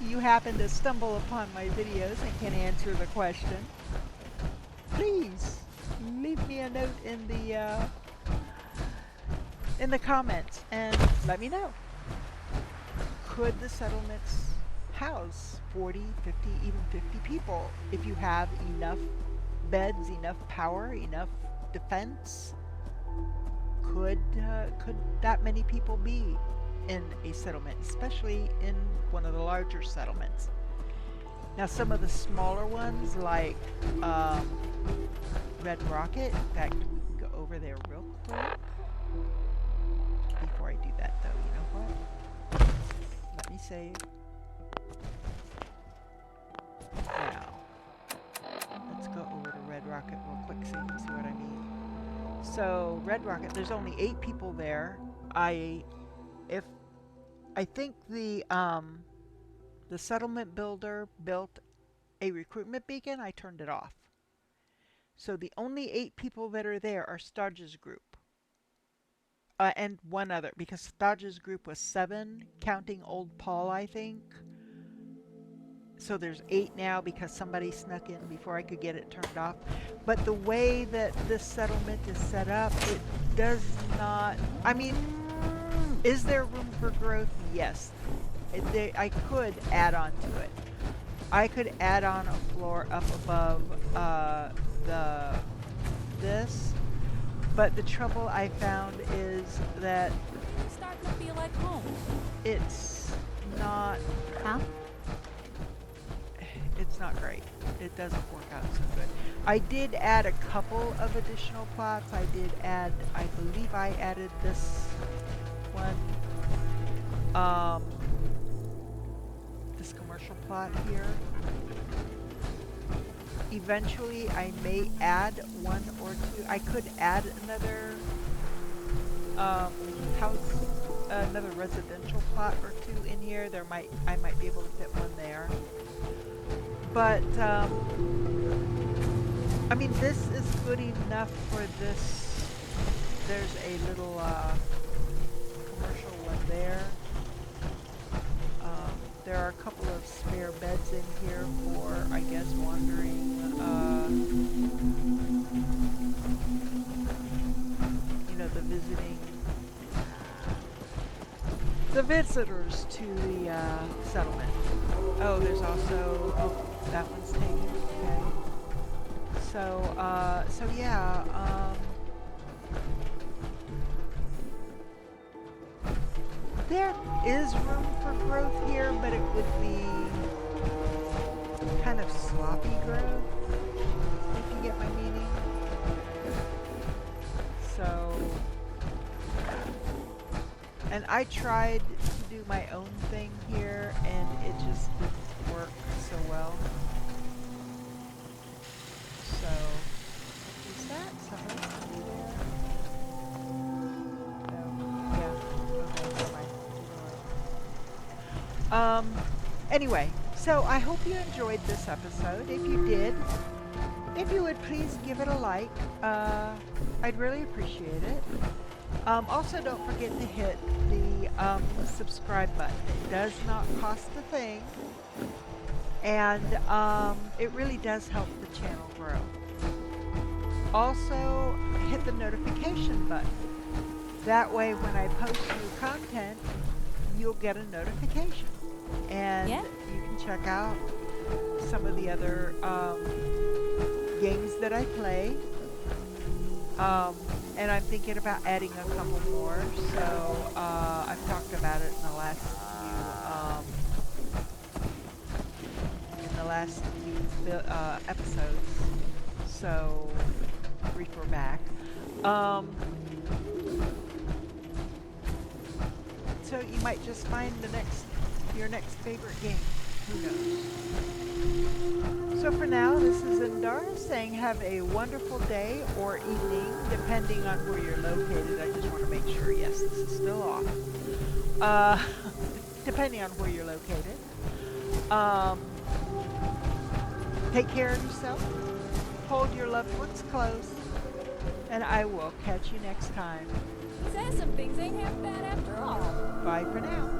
you happen to stumble upon my videos and can answer the question, please leave me a note in the comments and let me know. Could the settlements house 40, 50, even 50 people if you have enough beds, enough power, enough defense? Could that many people be in a settlement, especially in one of the larger settlements? Now, some of the smaller ones, like Red Rocket, in fact, we can go over there real quick. Before I do that, though, you know what? Let me save. Now, let's go over to Red Rocket real quick so you can see what I mean. So, Red Rocket, there's only 8 people there. I think the settlement builder built a recruitment beacon. I turned it off. So the only 8 people that are there are Stodge's group. And one other, because Stodge's group was 7, counting old Paul, I think. So there's 8 now because somebody snuck in before I could get it turned off. But the way that this settlement is set up, it does not. I mean, is there room for growth? Yes. I could add on to it. I could add on a floor up above the this, but the trouble I found is that It's starting to feel like home. it's not Huh? it's not great. It doesn't work out so good. I did add a couple of additional plots. I believe I added this one, this commercial plot here. Eventually, I may add one or two. I could add another another residential plot or two in here. I might be able to fit one there. But I mean, this is good enough for this. There's a little commercial one there. There are a couple of spare beds in here for, I guess, wandering, the visitors to the settlement. Oh, there's also, that one's taken. Okay. So yeah. There is room for growth here, but it would be kind of sloppy growth, if you get my meaning. So, and I tried to do my own thing here, and it just didn't work so well. So, is that supposed to be there? No. Yeah. Okay, never mind. Anyway, so I hope you enjoyed this episode. If you did, if you would please give it a like, I'd really appreciate it. Also, don't forget to hit the subscribe button. It does not cost a thing, and it really does help the channel grow. Also, hit the notification button. That way, when I post new content, you'll get a notification. And Yeah. you can check out some of the other games that I play. And I'm thinking about adding a couple more. So I've talked about it in the last few episodes. So refer back. So you might just find your next favorite game. Who knows? So for now, this is Indara saying have a wonderful day or evening, depending on where you're located. I just want to make sure, yes, this is still off. Depending on where you're located. Take care of yourself. Hold your loved ones close. And I will catch you next time. Says some things ain't half bad after all. Bye for now.